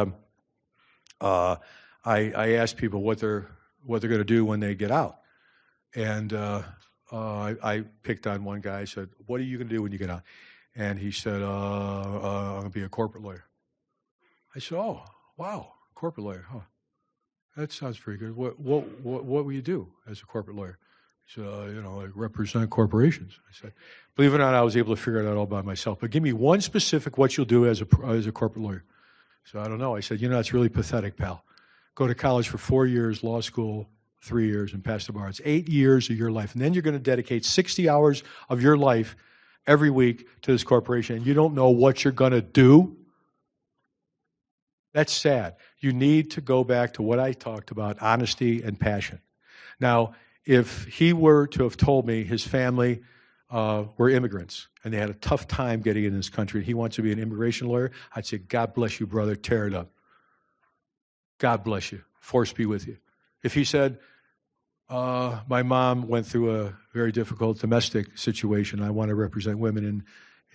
I asked people what they're going to do when they get out. And I picked on one guy. I said, "What are you going to do when you get out?" And he said, "I'm going to be a corporate lawyer." I said, "Oh, wow, corporate lawyer, huh? That sounds pretty good. What will you do as a corporate lawyer?" He said, I represent corporations." I said, believe it or not, I was able to figure it out all by myself. But give me one specific what you'll do as a corporate lawyer. So I don't know. I said, that's really pathetic, pal. Go to college for 4 years, law school 3 years, and pass the bar. It's 8 years of your life. And then you're going to dedicate 60 hours of your life every week to this corporation, and you don't know what you're going to do? That's sad. You need to go back to what I talked about, honesty and passion. Now, if he were to have told me his family were immigrants and they had a tough time getting in this country and he wants to be an immigration lawyer, I'd say, God bless you, brother, tear it up. God bless you. Force be with you. If he said, my mom went through a very difficult domestic situation, I want to represent women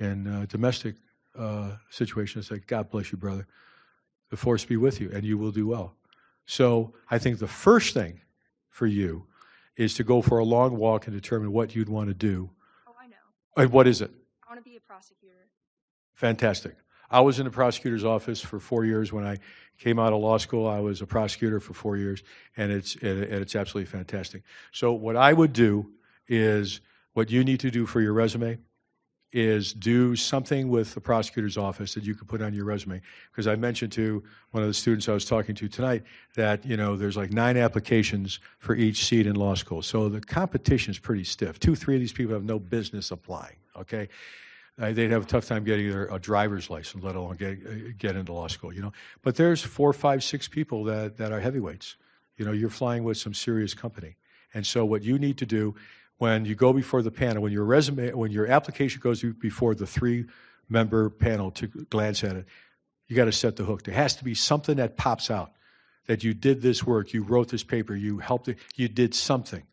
in domestic situations, I'd say, God bless you, brother. The force be with you, and you will do well. So I think the first thing for you is to go for a long walk and determine what you'd want to do. Oh, I know. And what is it? I want to be a prosecutor. Fantastic. I was in the prosecutor's office for 4 years. When I came out of law school, I was a prosecutor for 4 years, and it's absolutely fantastic. So what I would do is, what you need to do for your resume is do something with the prosecutor's office that you could put on your resume. Because I mentioned to one of the students I was talking to tonight that, there's like 9 applications for each seat in law school. So the competition is pretty stiff. 2, 3 of these people have no business applying, okay? They'd have a tough time getting a driver's license, let alone get into law school, But there's 4, 5, 6 people that are heavyweights. You're flying with some serious company. And so what you need to do when you go before the panel, when your application goes before the 3-member panel to glance at it, you got to set the hook. There has to be something that pops out, that you did this work, you wrote this paper, you helped it, you did something.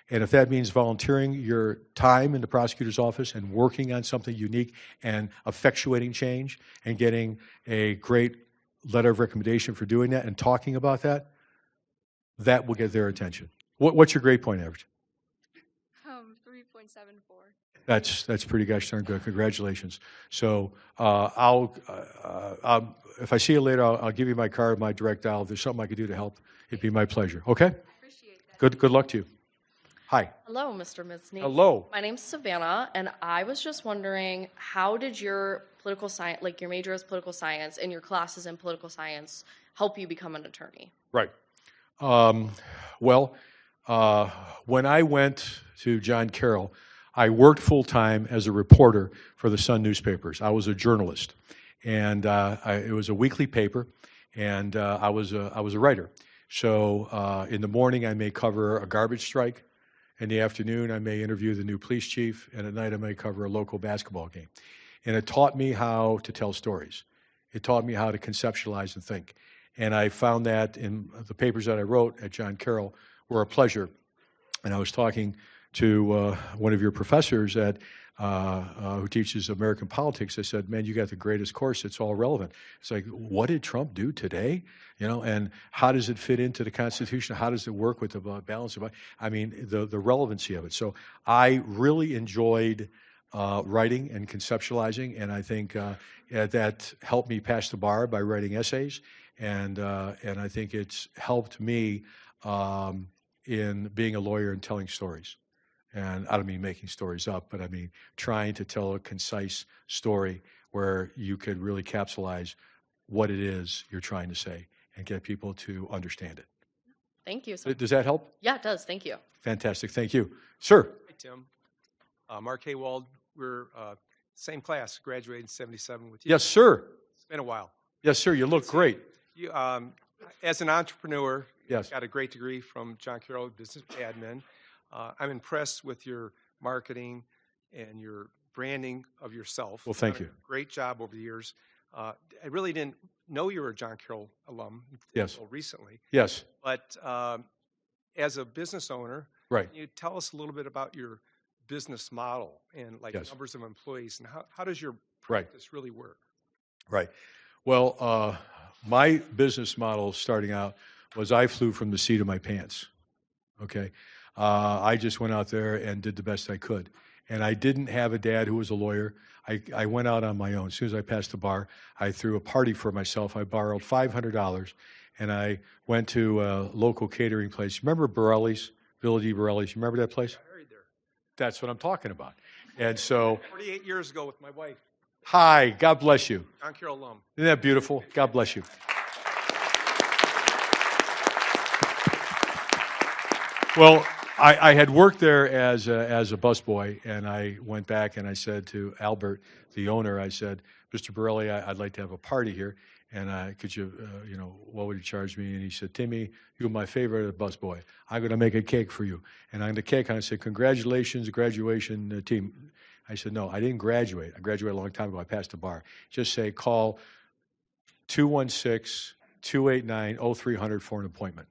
And if that means volunteering your time in the prosecutor's office and working on something unique and effectuating change and getting a great letter of recommendation for doing that and talking about that, that will get their attention. What's your grade point average? 3.74. That's pretty gosh darn good. Congratulations. So if I see you later, I'll give you my card, my direct dial. If there's something I could do to help, it'd be my pleasure. Okay? Appreciate that. Good luck to you. Hi. Hello, Mr. Misney. Hello. My name's Savannah, and I was just wondering, how did your political science, like your major is political science and your classes in political science, help you become an attorney? Right. When I went to John Carroll, I worked full-time as a reporter for the Sun newspapers. I was a journalist, and it was a weekly paper, and I was a writer. So in the morning, I may cover a garbage strike. In the afternoon, I may interview the new police chief, and at night, I may cover a local basketball game. And it taught me how to tell stories. It taught me how to conceptualize and think. And I found that in the papers that I wrote at John Carroll were a pleasure. And I was talking to one of your professors who teaches American politics. I said, man, you got the greatest course. It's all relevant. It's like, what did Trump do today? And how does it fit into the Constitution? How does it work with the balance of, the relevancy of it. So I really enjoyed writing and conceptualizing, and I think that helped me pass the bar by writing essays, and I think it's helped me in being a lawyer and telling stories. And I don't mean making stories up, but I mean trying to tell a concise story where you could really capsulize what it is you're trying to say and get people to understand it. Thank you. Does that help? Yeah, it does. Thank you. Fantastic. Thank you. Sir. Hi, Tim. Mark Haywald. We're same class, graduated in 77 with you. Yes, sir. It's been a while. Yes, sir. You look great. You, as an entrepreneur, Yes. got a great degree from John Carroll Business Admin. I'm impressed with your marketing and your branding of yourself. Well, thank Done a you. Great job over the years. I really didn't know you were a John Carroll alum Yes. until recently. Yes. But as a business owner, Right. can you tell us a little bit about your business model and like Yes. numbers of employees and how does your Right. practice really work? Right. Well, my business model starting out was I flew from the seat of my pants. Okay. I just went out there and did the best I could. And I didn't have a dad who was a lawyer. I went out on my own. As soon as I passed the bar, I threw a party for myself. I borrowed $500 and I went to a local catering place. Remember Borelli's, Villa di Borelli's? You remember that place? Married there. That's what I'm talking about. And so, 48 years ago with my wife, hi, God bless you. John Carroll alum. Isn't that beautiful? God bless you. Well, I had worked there as a busboy, and I went back and I said to Albert, the owner, I said, Mr. Borelli, I'd like to have a party here, and could you, what would you charge me? And he said, Timmy, you're my favorite busboy. I'm going to make a cake for you. And on the cake, I said, congratulations, graduation team. I said, no, I didn't graduate. I graduated a long time ago. I passed the bar. Just say, call 216-289-0300 for an appointment.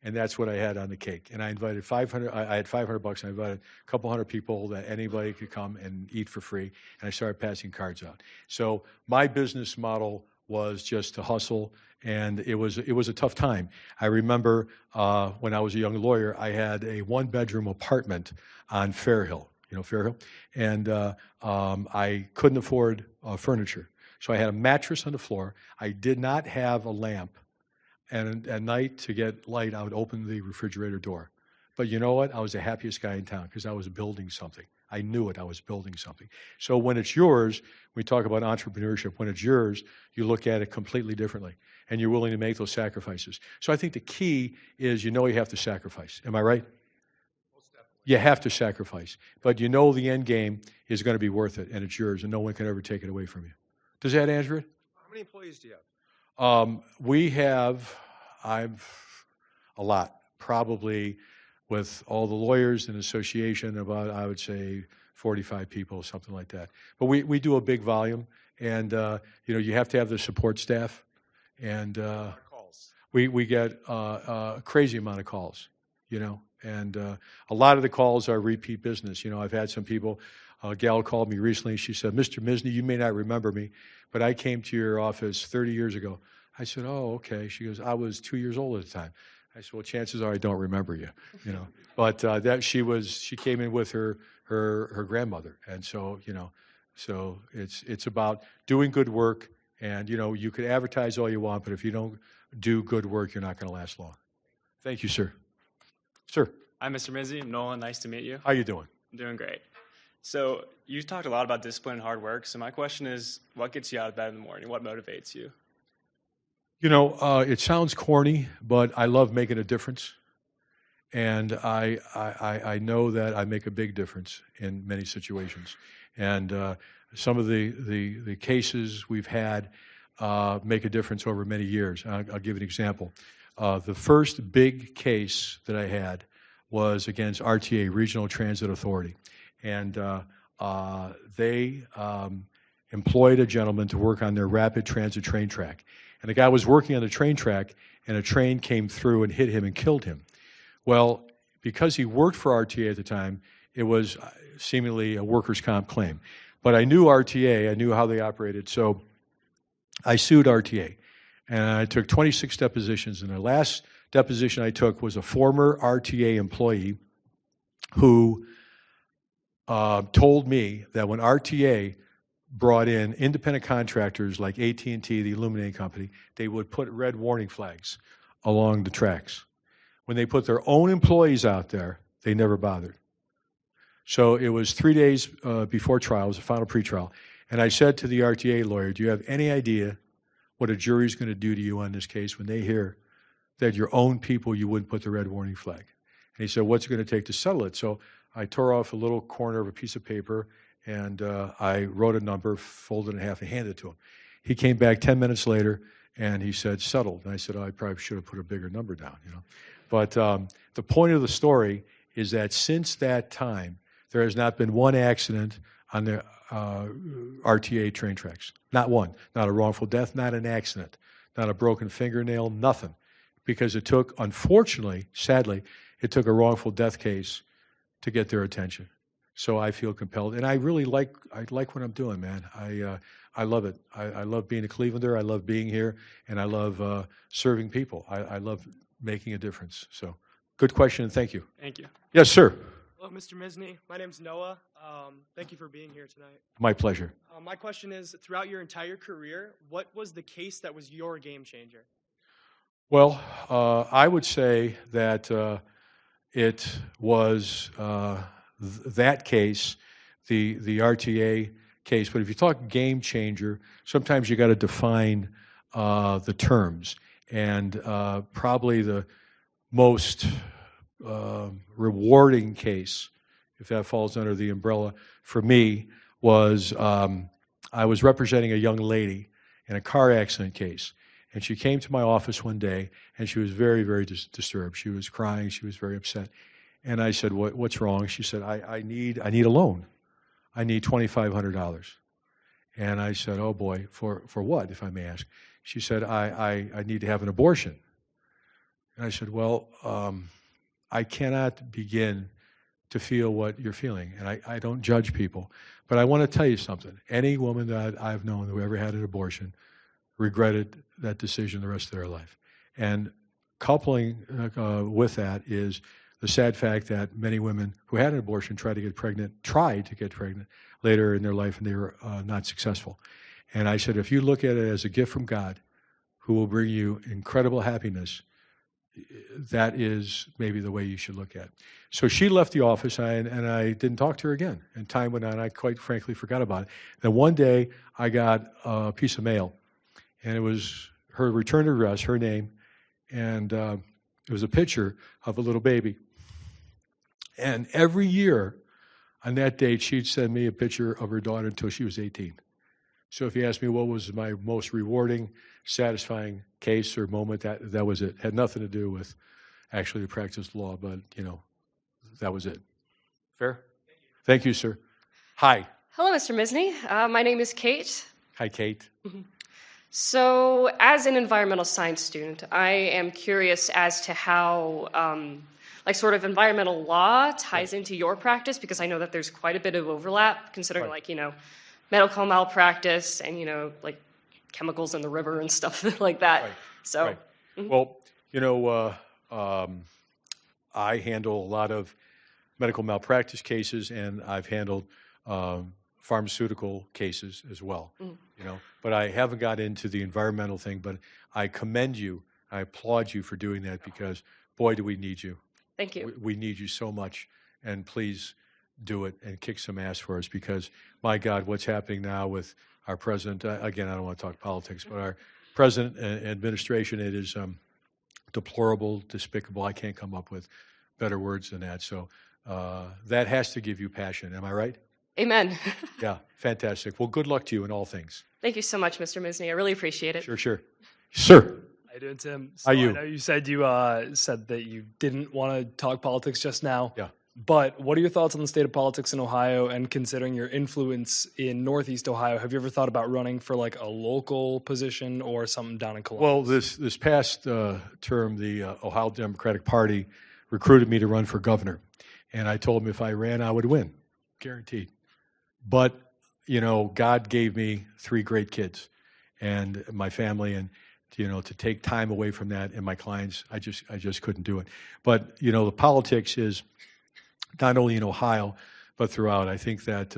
And that's what I had on the cake. And I invited 500, I had $500. I invited a couple hundred people that anybody could come and eat for free. And I started passing cards out. So my business model was just to hustle. And it was a tough time. I remember when I was a young lawyer, I had a one-bedroom apartment on Fair Hill. You know Fair Hill? And I couldn't afford furniture. So I had a mattress on the floor. I did not have a lamp. And at night, to get light, I would open the refrigerator door. But you know what? I was the happiest guy in town because I was building something. I knew it. I was building something. So when it's yours, we talk about entrepreneurship. When it's yours, you look at it completely differently, and you're willing to make those sacrifices. So I think the key is you have to sacrifice. Am I right? You have to sacrifice. But you know the end game is going to be worth it, and it's yours, and no one can ever take it away from you. Does that answer it? How many employees do you have? We have, a lot, probably with all the lawyers and association, about, I would say, 45 people, something like that. But we do a big volume, and, you have to have the support staff, and we get a crazy amount of calls, and a lot of the calls are repeat business. I've had some people, a gal called me recently. She said, Mr. Misney, you may not remember me, but I came to your office 30 years ago. I said, oh, okay. She goes, I was 2 years old at the time. I said, well, chances are I don't remember you, But that she came in with her grandmother, and so so it's about doing good work, and you could advertise all you want, but if you don't do good work, you're not going to last long. Thank you, sir. Sir. Hi, Mr. Misney. I'm Nolan. Nice to meet you. How you doing? I'm doing great. So you talked a lot about discipline and hard work. So my question is, what gets you out of bed in the morning? What motivates you? It sounds corny, but I love making a difference. And I know that I make a big difference in many situations. And some of the cases we've had make a difference over many years. I'll give an example. The first big case that I had was against RTA, Regional Transit Authority. And they employed a gentleman to work on their rapid transit train track. And the guy was working on the train track, and a train came through and hit him and killed him. Well, because he worked for RTA at the time, it was seemingly a workers' comp claim. But I knew RTA, I knew how they operated, so I sued RTA. And I took 26 depositions, and the last deposition I took was a former RTA employee who told me that when RTA brought in independent contractors like AT&T, the illuminating company, they would put red warning flags along the tracks. when they put their own employees out there, they never bothered. So it was 3 days before trial, it was a final pretrial, and I said to the RTA lawyer, do you have any idea what a jury's going to do to you on this case when they hear that your own people, you wouldn't put the red warning flag? And he said, what's it going to take to settle it? So I tore off a little corner of a piece of paper, and I wrote a number, folded it in half, and handed it to him. He came back 10 minutes later, and he said, settled. And I said, oh, I probably should have put a bigger number down, you know. But the point of the story is that since that time, there has not been one accident on the RTA train tracks. Not one. Not a wrongful death, not an accident, not a broken fingernail, nothing. Because it took, unfortunately, sadly, it took a wrongful death case to get their attention. So I feel compelled, and I really like what I'm doing, man. I love it. I love being a Clevelander. I love being here, and I love serving people. I love making a difference. So, good question, and thank you. Thank you. Yes, sir. Hello, Mr. Misney. My name's Noah. Thank you for being here tonight. My pleasure. My question is, throughout your entire career, what was the case that was your game changer? Well, I would say that it was that case, the RTA case. But if you talk game changer, sometimes you got to define the terms. And probably the most rewarding case, if that falls under the umbrella, for me was I was representing a young lady in a car accident case. And she came to my office one day, and she was very, very disturbed. She was crying. She was very upset. And I said, what's wrong? She said, I need a loan. I need $2,500. And I said, oh, boy, for what, if I may ask? She said, I need to have an abortion. And I said, well, I cannot begin to feel what you're feeling, and I don't judge people. But I want to tell you something. Any woman that I've known who ever had an abortion regretted that decision the rest of their life. And coupling with that is the sad fact that many women who had an abortion tried to get pregnant later in their life, and they were not successful. And I said, if you look at it as a gift from God, who will bring you incredible happiness, that is maybe the way you should look at it. So she left the office, and I didn't talk to her again. And time went on. I quite frankly forgot about it. Then one day, I got a piece of mail, and it was her return address, her name, and it was a picture of a little baby. And every year on that date, she'd send me a picture of her daughter until she was 18. So if you ask me what was my most rewarding, satisfying case or moment, that was it. Had nothing to do with actually the practice of law, but, you know, that was it. Fair? Thank you, sir. Hi. Hello, Mr. Misney. My name is Kate. Hi, Kate. So, as an environmental science student, I am curious as to how, sort of environmental law ties into your practice, because I know that there's quite a bit of overlap, considering, medical malpractice and, chemicals in the river and stuff like that. Right. So, right. Well, I handle a lot of medical malpractice cases, and I've handled pharmaceutical cases as well. But I haven't got into the environmental thing. But I commend you, I applaud you for doing that, because boy, do we need you. Thank you. We need you so much, and please do it and kick some ass for us, because my God, what's happening now with our president? Again, I don't want to talk politics, but our president and administration, it is deplorable, despicable. I can't come up with better words than that. So that has to give you passion. Am I right? Amen. Yeah, fantastic. Well, good luck to you in all things. Thank you so much, Mr. Misney. I really appreciate it. Sure. Sir. How you doing, Tim? How are you? I know you said said that you didn't want to talk politics just now. Yeah. But what are your thoughts on the state of politics in Ohio, and considering your influence in Northeast Ohio, have you ever thought about running for a local position or something down in Columbus? Well, this past term, the Ohio Democratic Party recruited me to run for governor. And I told them if I ran, I would win. Guaranteed. But, God gave me 3 great kids and my family, and, to take time away from that and my clients, I just couldn't do it. But, the politics is not only in Ohio, but throughout. I think that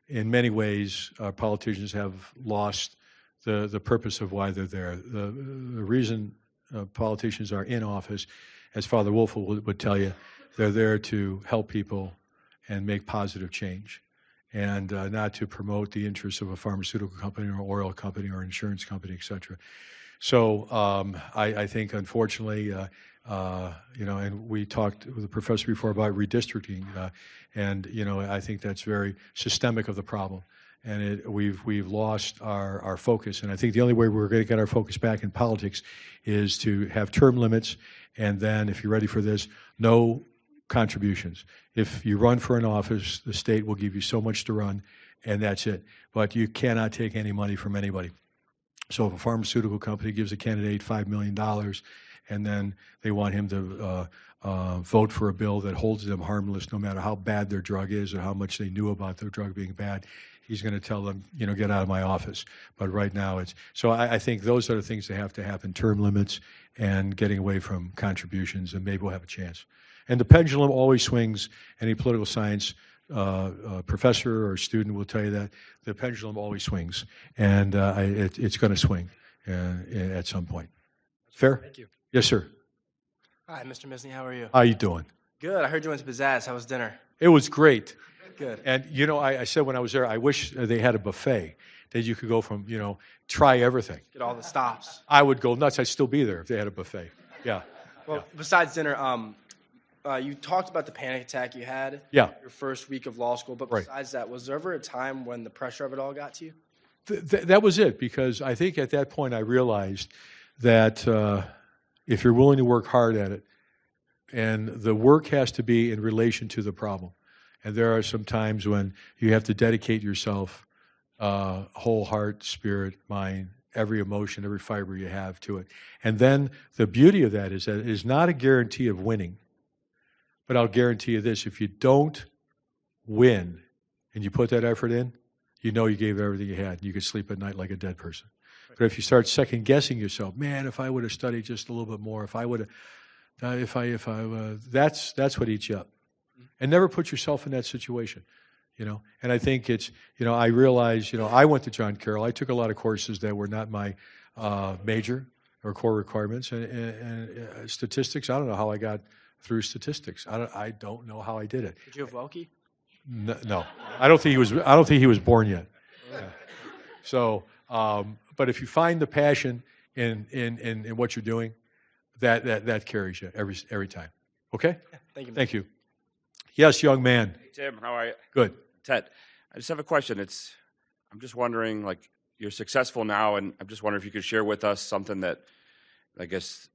in many ways, politicians have lost the purpose of why they're there. The reason politicians are in office as Father Wolf would tell you, they're there to help people and make positive change, and not to promote the interests of a pharmaceutical company or oil company or insurance company, et cetera. So I think, unfortunately, and we talked with the professor before about redistricting, and I think that's very systemic of the problem. And we've lost our focus. And I think the only way we're going to get our focus back in politics is to have term limits, and then, if you're ready for this, no contributions. If you run for an office, the state will give you so much to run, and that's it. But you cannot take any money from anybody. So if a pharmaceutical company gives a candidate $5 million, and then they want him to vote for a bill that holds them harmless no matter how bad their drug is or how much they knew about their drug being bad, he's going to tell them, get out of my office. But right now it's, so I think those are the things that have to happen, term limits and getting away from contributions, and maybe we'll have a chance. And the pendulum always swings. Any political science professor or student will tell you that the pendulum always swings, and it's going to swing at some point. Fair? Thank you. Yes, sir. Hi, Mr. Misney. How are you? How you doing? Good. I heard you went to Pizzazz. How was dinner? It was great. Good. And, I said when I was there, I wish they had a buffet that you could go from, try everything. Get all the stops. I would go nuts. I'd still be there if they had a buffet. Yeah. Well, besides dinner, you talked about the panic attack you had Yeah. your first week of law school, but Right. besides that, was there ever a time when the pressure of it all got to you? That was it, because I think at that point I realized that if you're willing to work hard at it, and the work has to be in relation to the problem. And there are some times when you have to dedicate yourself, whole heart, spirit, mind, every emotion, every fiber you have to it. And then the beauty of that is that it is not a guarantee of winning. But I'll guarantee you this, if you don't win and you put that effort in, you gave everything you had. You could sleep at night like a dead person. But if you start second guessing yourself, man, if I would have studied just a little bit more, if I would have, that's what eats you up. And never put yourself in that situation, And I think it's, I realize, I went to John Carroll. I took a lot of courses that were not my major or core requirements, and statistics. I don't know how I got through statistics. I don't know how I did it. Did you have Welke? No, I don't think he was born yet. Yeah. So, but if you find the passion in what you're doing, that carries you every time. Okay. Yeah, thank you. Thank you. Yes, young man. Hey, Tim, how are you? Good. Ted, I just have a question. I'm just wondering, you're successful now, and I'm just wondering if you could share with us something that I guess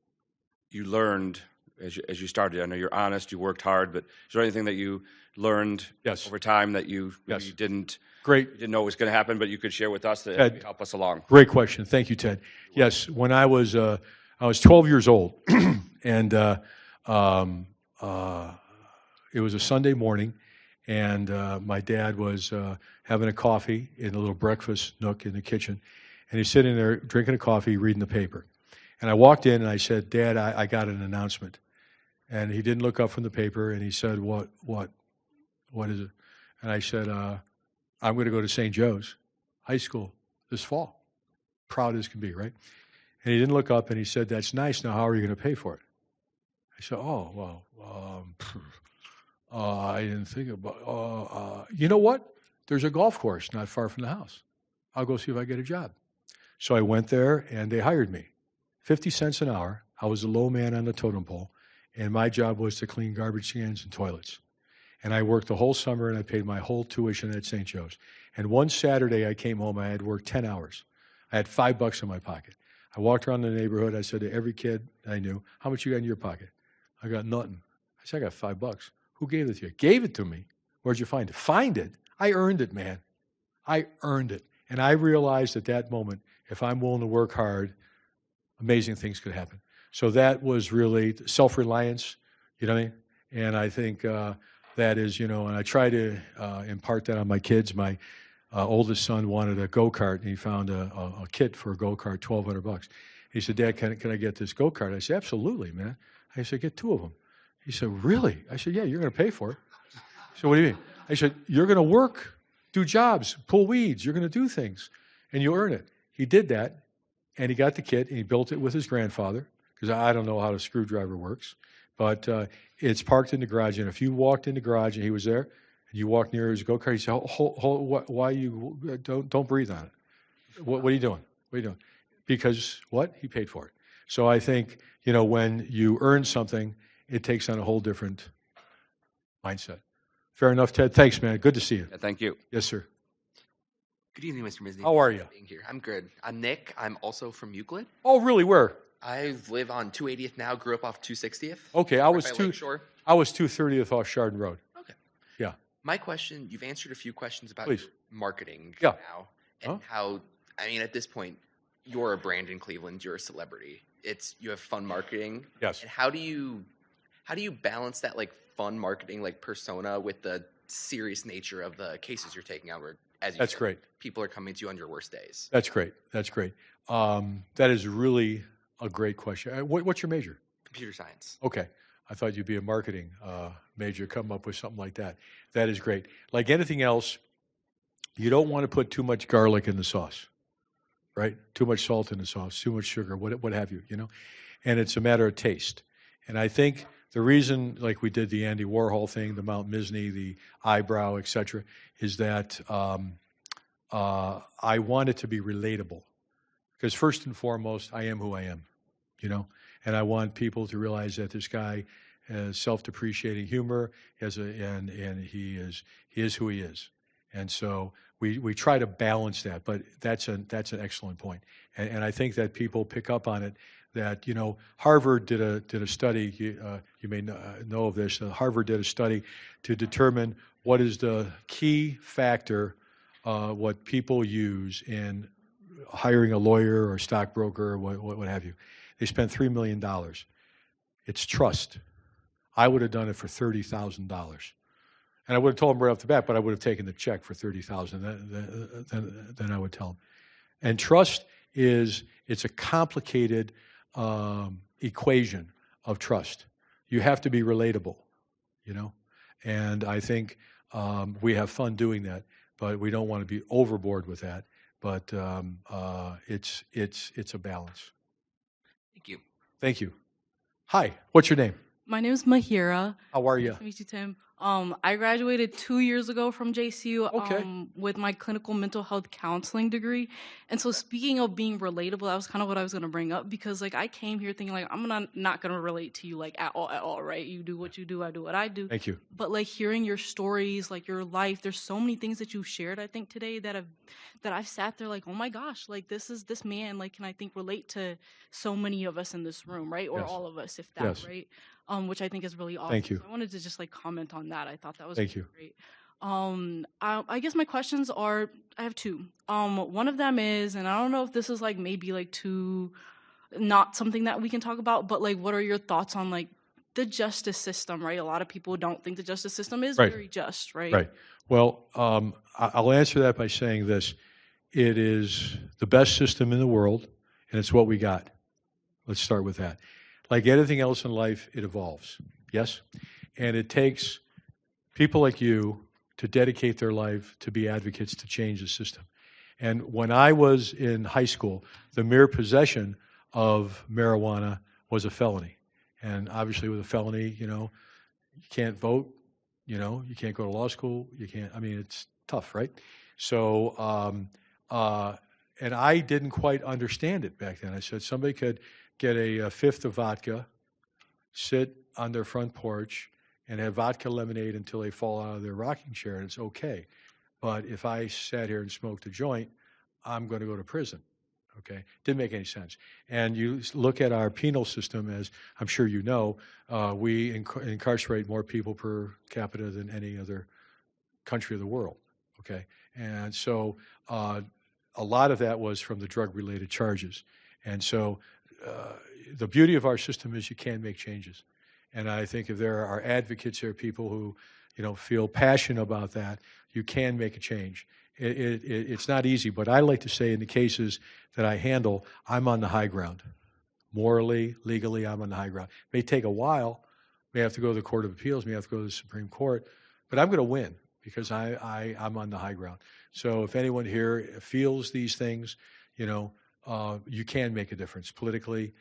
you learned as you started. I know you're honest, you worked hard, but is there anything that you learned over time that you didn't know was going to happen, but you could share with us that Ted, help us along? Great question. Thank you, Ted. Yes, when I was 12 years old, and it was a Sunday morning, and my dad was having a coffee in a little breakfast nook in the kitchen, and he's sitting there drinking a coffee, reading the paper. And I walked in and I said, "Dad, I got an announcement." And he didn't look up from the paper, and he said, What is it? And I said, I'm going to go to St. Joe's High School this fall. Proud as can be, right? And he didn't look up, and he said, "That's nice. Now, how are you going to pay for it?" I said, "Oh, well, I didn't think about you know what? There's a golf course not far from the house. I'll go see if I get a job." So I went there, and they hired me. 50 cents an hour. I was the low man on the totem pole, and my job was to clean garbage cans and toilets. And I worked the whole summer, and I paid my whole tuition at St. Joe's. And one Saturday I came home, I had worked 10 hours. I had $5 in my pocket. I walked around the neighborhood. I said to every kid I knew, "How much you got in your pocket?" "I got nothing." I said, "I got $5. "Who gave it to you?" "Gave it to me." "Where'd you find it?" "Find it? I earned it, man. I earned it." And I realized at that moment, if I'm willing to work hard, amazing things could happen. So that was really self-reliance, you know what I mean? And I think that is, and I try to impart that on my kids. My oldest son wanted a go-kart, and he found a kit for a go-kart, $1,200. He said, "Dad, can I get this go-kart?" I said, "Absolutely, man." I said, "Get 2 of them." He said, "Really?" I said, "Yeah, you're going to pay for it." So what do you mean? I said, "You're going to work, do jobs, pull weeds. You're going to do things, and you'll earn it." He did that, and he got the kit, and he built it with his grandfather, because I don't know how a screwdriver works. But it's parked in the garage, and if you walked in the garage and he was there, and you walked near his go-kart, he said, why you, don't breathe on it. What are you doing? What are you doing? Because what? He paid for it. So I think, when you earn something, it takes on a whole different mindset. Fair enough, Ted. Thanks, man. Good to see you. Thank you. Yes, sir. Good evening, Mr. Misney. How are you? Thanks for being here. I'm good. I'm Nick. I'm also from Euclid. Oh, really? Where? I live on 280th now. Grew up off 260th. Okay, I was 230th off Chardon Road. Okay. Yeah. My question, you've answered a few questions about Please. your marketing Yeah. now and how, at this point, you're a brand in Cleveland. You're a celebrity. You have fun marketing. Yes. And how do you balance that fun marketing persona with the serious nature of the cases you're taking on? Where, as you That's said, great. people are coming to you on your worst days. That's great. That's great. That is really a great question. What's your major? Computer science. Okay. I thought you'd be a marketing major, come up with something like that. That is great. Like anything else, you don't want to put too much garlic in the sauce, right? Too much salt in the sauce, too much sugar, what have you, And it's a matter of taste. And I think the reason, like we did the Andy Warhol thing, the Mount Misney, the eyebrow, et cetera, is that I want it to be relatable. Because first and foremost, I am who I am, And I want people to realize that this guy has self-depreciating humor, and he is who he is. And so we try to balance that, but that's an excellent point. And I think that people pick up on it. That Harvard did a study. You may know of this. Harvard did a study to determine what is the key factor, what people use in hiring a lawyer or stockbroker or what have you. They spent $3 million. It's trust. I would have done it for $30,000, and I would have told them right off the bat. But I would have taken the check for $30,000. Then I would tell them. And trust it's a complicated equation of trust. You have to be relatable, And I think we have fun doing that, but we don't want to be overboard with that. But it's a balance. Thank you. Thank you. Hi, what's your name? My name is Mahira. How are you? Nice to meet you, Tim. I graduated 2 years ago from JCU with my clinical mental health counseling degree. And so speaking of being relatable, that was kind of what I was going to bring up because I came here thinking I'm not going to relate to you at all, right? You do what you do, I do what I do. Thank you. But hearing your stories, your life, there's so many things that you've shared, I think today that I've sat there oh my gosh, this man, can I think relate to so many of us in this room, right? Or Yes. all of us, if that, Yes. right? Which I think is really awesome. Thank you. So I wanted to just comment on that. I thought that was Thank you. great. I guess my questions are, I have two. One of them is, and I don't know if this is maybe too, not something that we can talk about, but what are your thoughts on the justice system, right? A lot of people don't think the justice system is Right. very just, right? Right. Well, I'll answer that by saying this. It is the best system in the world, and it's what we got. Let's start with that. Like anything else in life, it evolves, yes? And it takes people like you to dedicate their life to be advocates to change the system. And when I was in high school, the mere possession of marijuana was a felony. And obviously with a felony, you can't vote, you can't go to law school, it's tough, right? So, and I didn't quite understand it back then. I said somebody could get a fifth of vodka, sit on their front porch, and have vodka lemonade until they fall out of their rocking chair, and it's okay. But if I sat here and smoked a joint, I'm going to go to prison. Okay? Didn't make any sense. And you look at our penal system, as I'm sure you know, we incarcerate more people per capita than any other country of the world. Okay? And so a lot of that was from the drug-related charges. And so the beauty of our system is you can make changes. And I think if there are advocates here, people who, feel passionate about that, you can make a change. It's not easy, but I like to say in the cases that I handle, I'm on the high ground. Morally, legally, I'm on the high ground. It may take a while, may have to go to the Court of Appeals, may have to go to the Supreme Court, but I'm going to win because I'm on the high ground. So if anyone here feels these things, you can make a difference politically,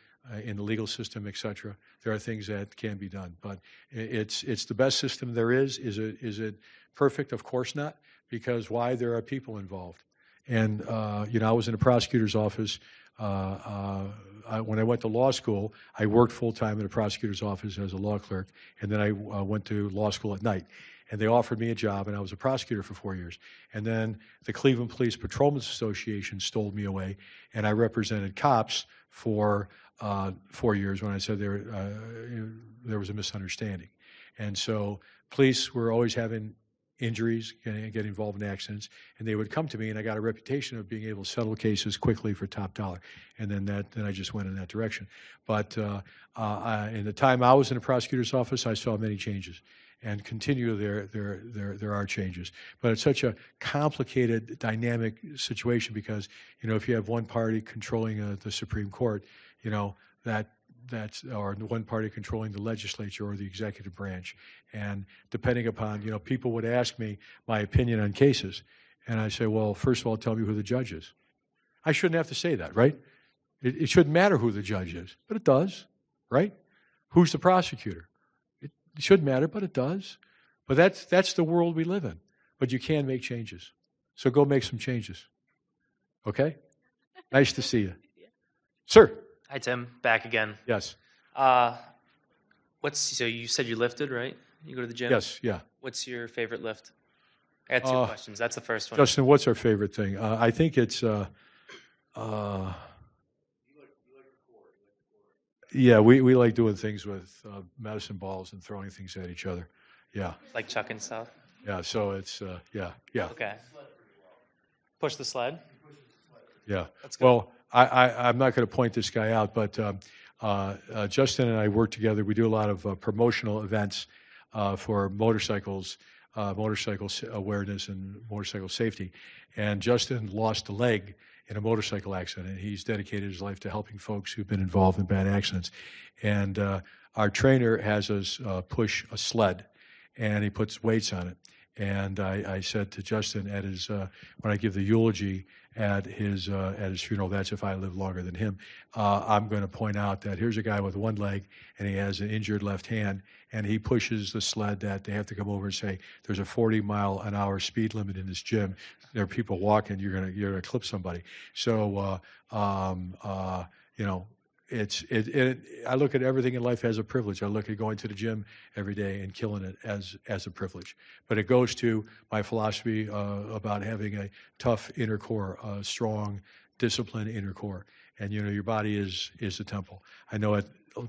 in the legal system, et cetera. There are things that can be done, but it's the best system there is. Is it perfect? Of course not, because why? There are people involved. And, I was in the prosecutor's office. When I went to law school, I worked full-time in the prosecutor's office as a law clerk, and then I went to law school at night. And they offered me a job, and I was a prosecutor for 4 years. And then the Cleveland Police Patrolmen's Association stole me away, and I represented cops for 4 years when I said there was a misunderstanding. And so police were always having injuries, getting involved in accidents, and they would come to me, and I got a reputation of being able to settle cases quickly for top dollar. And then I just went in that direction. But in the time I was in the prosecutor's office, I saw many changes. And continue there are changes. But it's such a complicated, dynamic situation because, if you have one party controlling the Supreme Court, that's or one party controlling the legislature or the executive branch. And depending upon, people would ask me my opinion on cases. And I say, well, first of all, tell me who the judge is. I shouldn't have to say that, right? It shouldn't matter who the judge is, but it does, right? Who's the prosecutor? It shouldn't matter, but it does. But that's the world we live in. But you can make changes. So go make some changes. Okay? Nice to see you. Sir. Hi, Tim. Back again. Yes. So you said you lifted, right? You go to the gym? Yes, yeah. What's your favorite lift? I got two questions. That's the first one. Justin, what's our favorite thing? I think it's yeah, we like doing things with medicine balls and throwing things at each other. Yeah. Like chucking stuff? Yeah, so it's, yeah. Okay. Push the sled? Yeah. Let's go. Well, I'm not going to point this guy out, but Justin and I work together. We do a lot of promotional events for motorcycles, motorcycle awareness and motorcycle safety. And Justin lost a leg in a motorcycle accident, and he's dedicated his life to helping folks who've been involved in bad accidents. And our trainer has us push a sled, and he puts weights on it. And I said to Justin at his when I give the eulogy at his funeral, that's if I live longer than him, I'm going to point out that here's a guy with one leg and he has an injured left hand, and he pushes the sled that they have to come over and say there's a 40-mile-an-hour speed limit in this gym. There are people walking. You're gonna clip somebody. So I look at everything in life as a privilege. I look at going to the gym every day and killing it as a privilege. But it goes to my philosophy about having a tough inner core, a strong, disciplined inner core. And your body is the temple. I know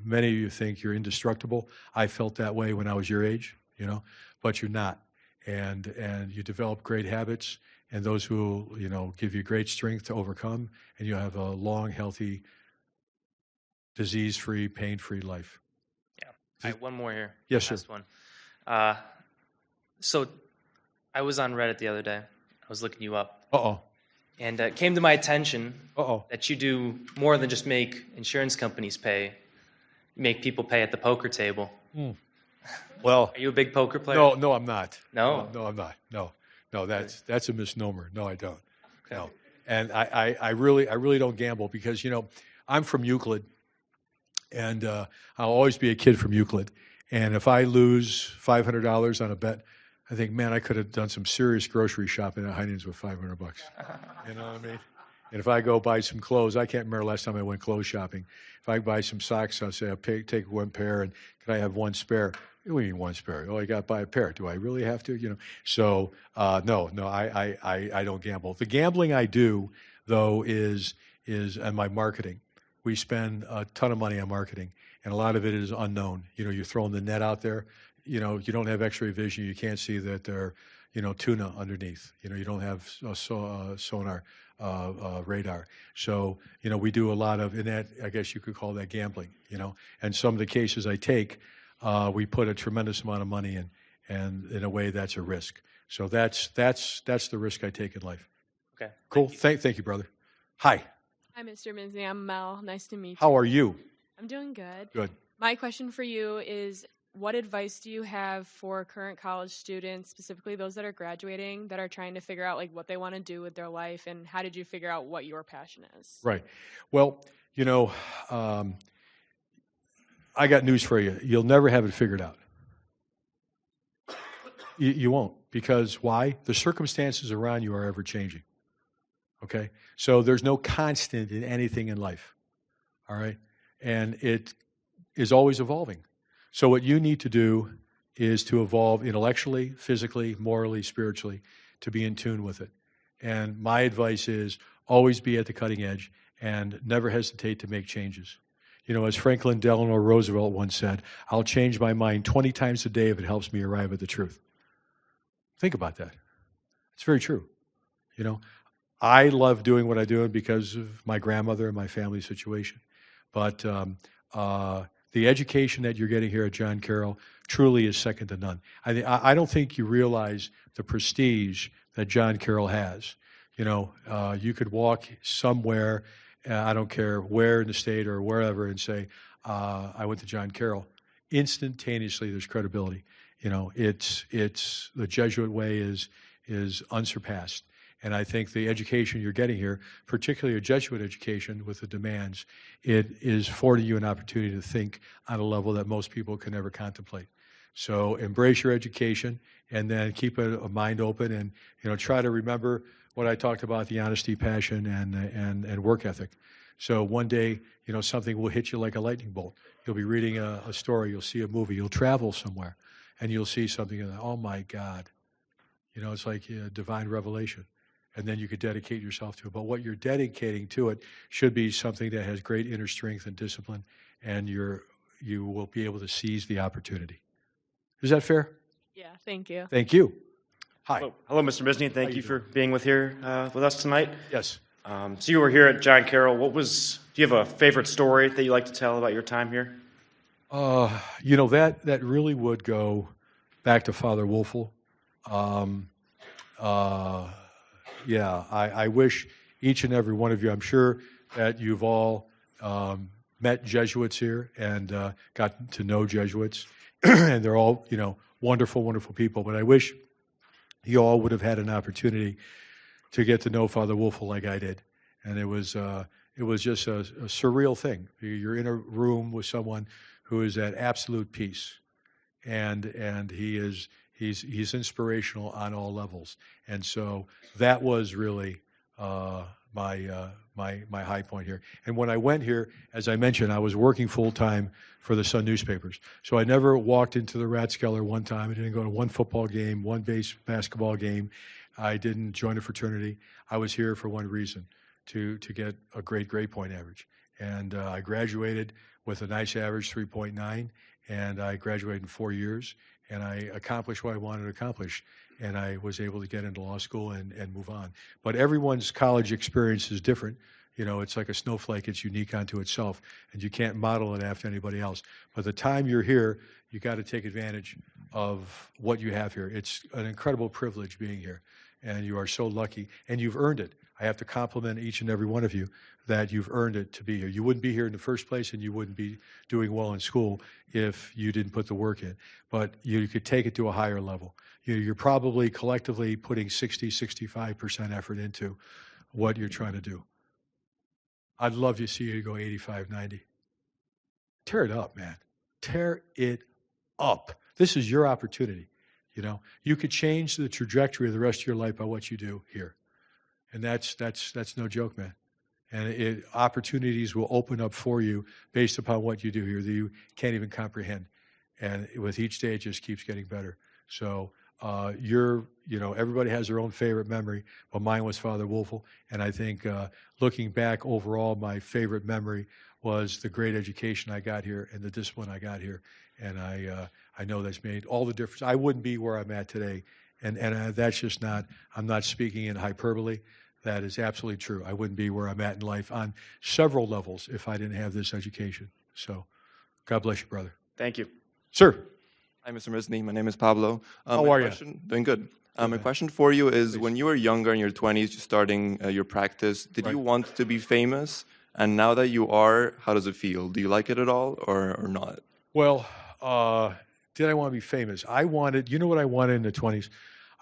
many of you think you're indestructible. I felt that way when I was your age, but you're not. And you develop great habits, and those who give you great strength to overcome, and you have a long, healthy, disease-free, pain-free life. Yeah. All right, one more here. Yes, Last sir. one. So I was on Reddit the other day. I was looking you up. Uh-oh. And it came to my attention Uh-oh. that you do more than just make insurance companies pay. You make people pay at the poker table. Well, are you a big poker player? No, I'm not. No? No, I'm not. No, that's a misnomer. No, I don't. Okay. No. And I really don't gamble because, I'm from Euclid, and I'll always be a kid from Euclid. And if I lose $500 on a bet, I think, man, I could have done some serious grocery shopping at Heinen's with $500. You know what I mean? And if I go buy some clothes, I can't remember last time I went clothes shopping. If I buy some socks, I'll say, I'll take one pair, and can I have one spare? What do you mean one spare? Oh, I got to buy a pair. Do I really have to? So no, I don't gamble. The gambling I do, though, is on my marketing. We spend a ton of money on marketing, and a lot of it is unknown. You're throwing the net out there. You don't have X-ray vision. You can't see that there are, tuna underneath. You don't have sonar radar. So, we do a lot of, in that, I guess you could call that gambling, And some of the cases I take, we put a tremendous amount of money in, and in a way that's a risk. So that's the risk I take in life. Okay. Cool. Thank you, brother. Hi. Hi, Mr. Misney. I'm Mel. Nice to meet you. How are you? I'm doing good. Good. My question for you is, what advice do you have for current college students, specifically those that are graduating, that are trying to figure out what they want to do with their life, and how did you figure out what your passion is? Right. Well, I got news for you. You'll never have it figured out. You won't. Because why? The circumstances around you are ever changing. Okay? So there's no constant in anything in life. All right? And it is always evolving. So what you need to do is to evolve intellectually, physically, morally, spiritually, to be in tune with it. And my advice is always be at the cutting edge and never hesitate to make changes. You know, as Franklin Delano Roosevelt once said, I'll change my mind 20 times a day if it helps me arrive at the truth. Think about that. It's very true. You know, I love doing what I do because of my grandmother and my family situation. But the education that you're getting here at John Carroll truly is second to none. I don't think you realize the prestige that John Carroll has. You know, you could walk somewhere, I don't care where in the state or wherever, and say, I went to John Carroll. Instantaneously, there's credibility. You know, it's the Jesuit way is unsurpassed. And I think the education you're getting here, particularly a Jesuit education with the demands, it is affording you an opportunity to think on a level that most people can never contemplate. So embrace your education and then keep a mind open and, you know, try to remember what I talked about, the honesty, passion, and work ethic. So one day, you know, something will hit you like a lightning bolt. You'll be reading a story, you'll see a movie, you'll travel somewhere, and you'll see something and, oh my God, you know, it's like a divine revelation. And then you could dedicate yourself to it. But what you're dedicating to it should be something that has great inner strength and discipline, and you will be able to seize the opportunity. Is that fair? Yeah, thank you. Thank you. Hi. Hello, Mr. Misney. Thank you for being with us tonight. Yes. So you were here at John Carroll. Do you have a favorite story that you like to tell about your time here? You know, that really would go back to Father Wolfel. Yeah, I wish each and every one of you, I'm sure that you've all met Jesuits here and got to know Jesuits, and they're all, you know, wonderful, wonderful people. But I wish you all would have had an opportunity to get to know Father Wolfel like I did. And it was just a surreal thing. You're in a room with someone who is at absolute peace, and he's inspirational on all levels. And so that was really my high point here. And when I went here, as I mentioned, I was working full-time for the Sun newspapers. So I never walked into the Rathskeller one time. I didn't go to one football game, one basketball game. I didn't join a fraternity. I was here for one reason, to get a great grade point average. And I graduated with a nice average, 3.9, and I graduated in 4 years. And I accomplished what I wanted to accomplish, and I was able to get into law school and move on. But everyone's college experience is different. You know, it's like a snowflake. It's unique unto itself, and you can't model it after anybody else. But the time you're here, you got to take advantage of what you have here. It's an incredible privilege being here, and you are so lucky, and you've earned it. I have to compliment each and every one of you that you've earned it to be here. You wouldn't be here in the first place, and you wouldn't be doing well in school if you didn't put the work in. But you could take it to a higher level. You're probably collectively putting 60, 65% effort into what you're trying to do. I'd love to see you go 85, 90. Tear it up, man. Tear it up. This is your opportunity. You know, you could change the trajectory of the rest of your life by what you do here. And that's no joke, man. And opportunities will open up for you based upon what you do here that you can't even comprehend. And with each day, it just keeps getting better. So you know, everybody has their own favorite memory, but mine was Father Wolfel. And I think looking back overall, my favorite memory was the great education I got here and the discipline I got here. And I know that's made all the difference. I wouldn't be where I'm at today. And that's just not, I'm not speaking in hyperbole. That is absolutely true. I wouldn't be where I'm at in life on several levels if I didn't have this education. So God bless you, brother. Thank you. Sir. Hi, Mr. Misney. My name is Pablo. How are you? Doing good. My question for you is, when you were younger, in your 20s, just starting your practice, did you want to be famous? And now that you are, how does it feel? Do you like it at all or not? Well, did I want to be famous? You know what I wanted in the 20s?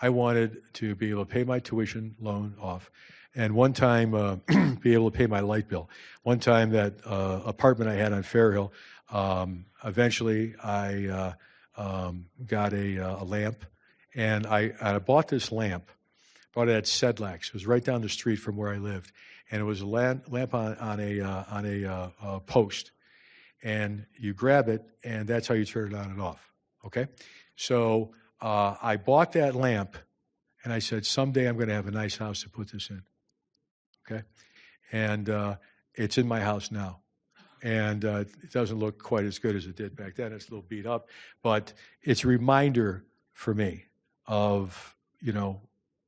I wanted to be able to pay my tuition loan off. And one time, be able to pay my light bill. One time, that apartment I had on Fair Hill, Eventually, I got a lamp, and I bought this lamp. Bought it at Sedlak's. It was right down the street from where I lived, and it was a lamp on a post, and you grab it, and that's how you turn it on and off. Okay, so I bought that lamp, and I said, someday I'm going to have a nice house to put this in. Okay, and it's in my house now. And it doesn't look quite as good as it did back then. It's a little beat up, but it's a reminder for me of,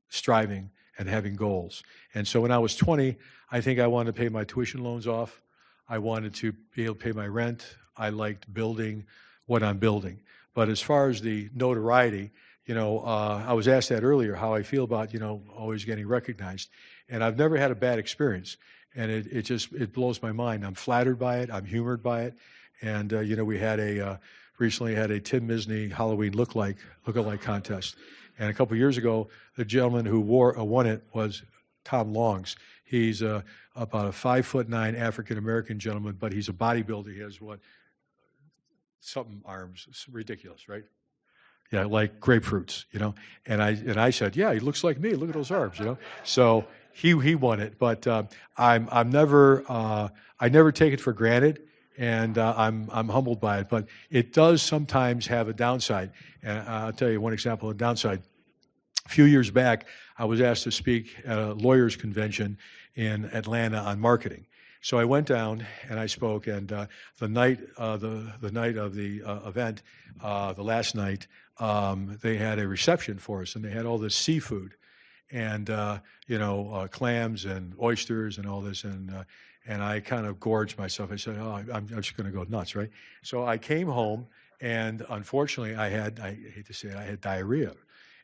striving and having goals. And so when I was 20, I think I wanted to pay my tuition loans off. I wanted to be able to pay my rent. I liked building what I'm building. But as far as the notoriety, I was asked that earlier, how I feel about, always getting recognized. And I've never had a bad experience. And it blows my mind. I'm flattered by it. I'm humored by it. And, we had recently had a Tim Misney Halloween lookalike contest. And a couple of years ago, the gentleman who won it was Tom Longs. He's about a 5'9" African-American gentleman, but he's a bodybuilder. He has something arms. It's ridiculous, right? Yeah, like grapefruits, And I said, yeah, he looks like me. Look at those arms, So he won it, but I never take it for granted, and I'm humbled by it. But it does sometimes have a downside, and I'll tell you one example of a downside. A few years back, I was asked to speak at a lawyers' convention in Atlanta on marketing. So I went down and I spoke, and the night of the event, the last night, they had a reception for us, and they had all this seafood, and clams and oysters and all this, and I kind of gorged myself. I said, "Oh, I'm just going to go nuts, right?" So I came home, and unfortunately, I hate to say it, I had diarrhea,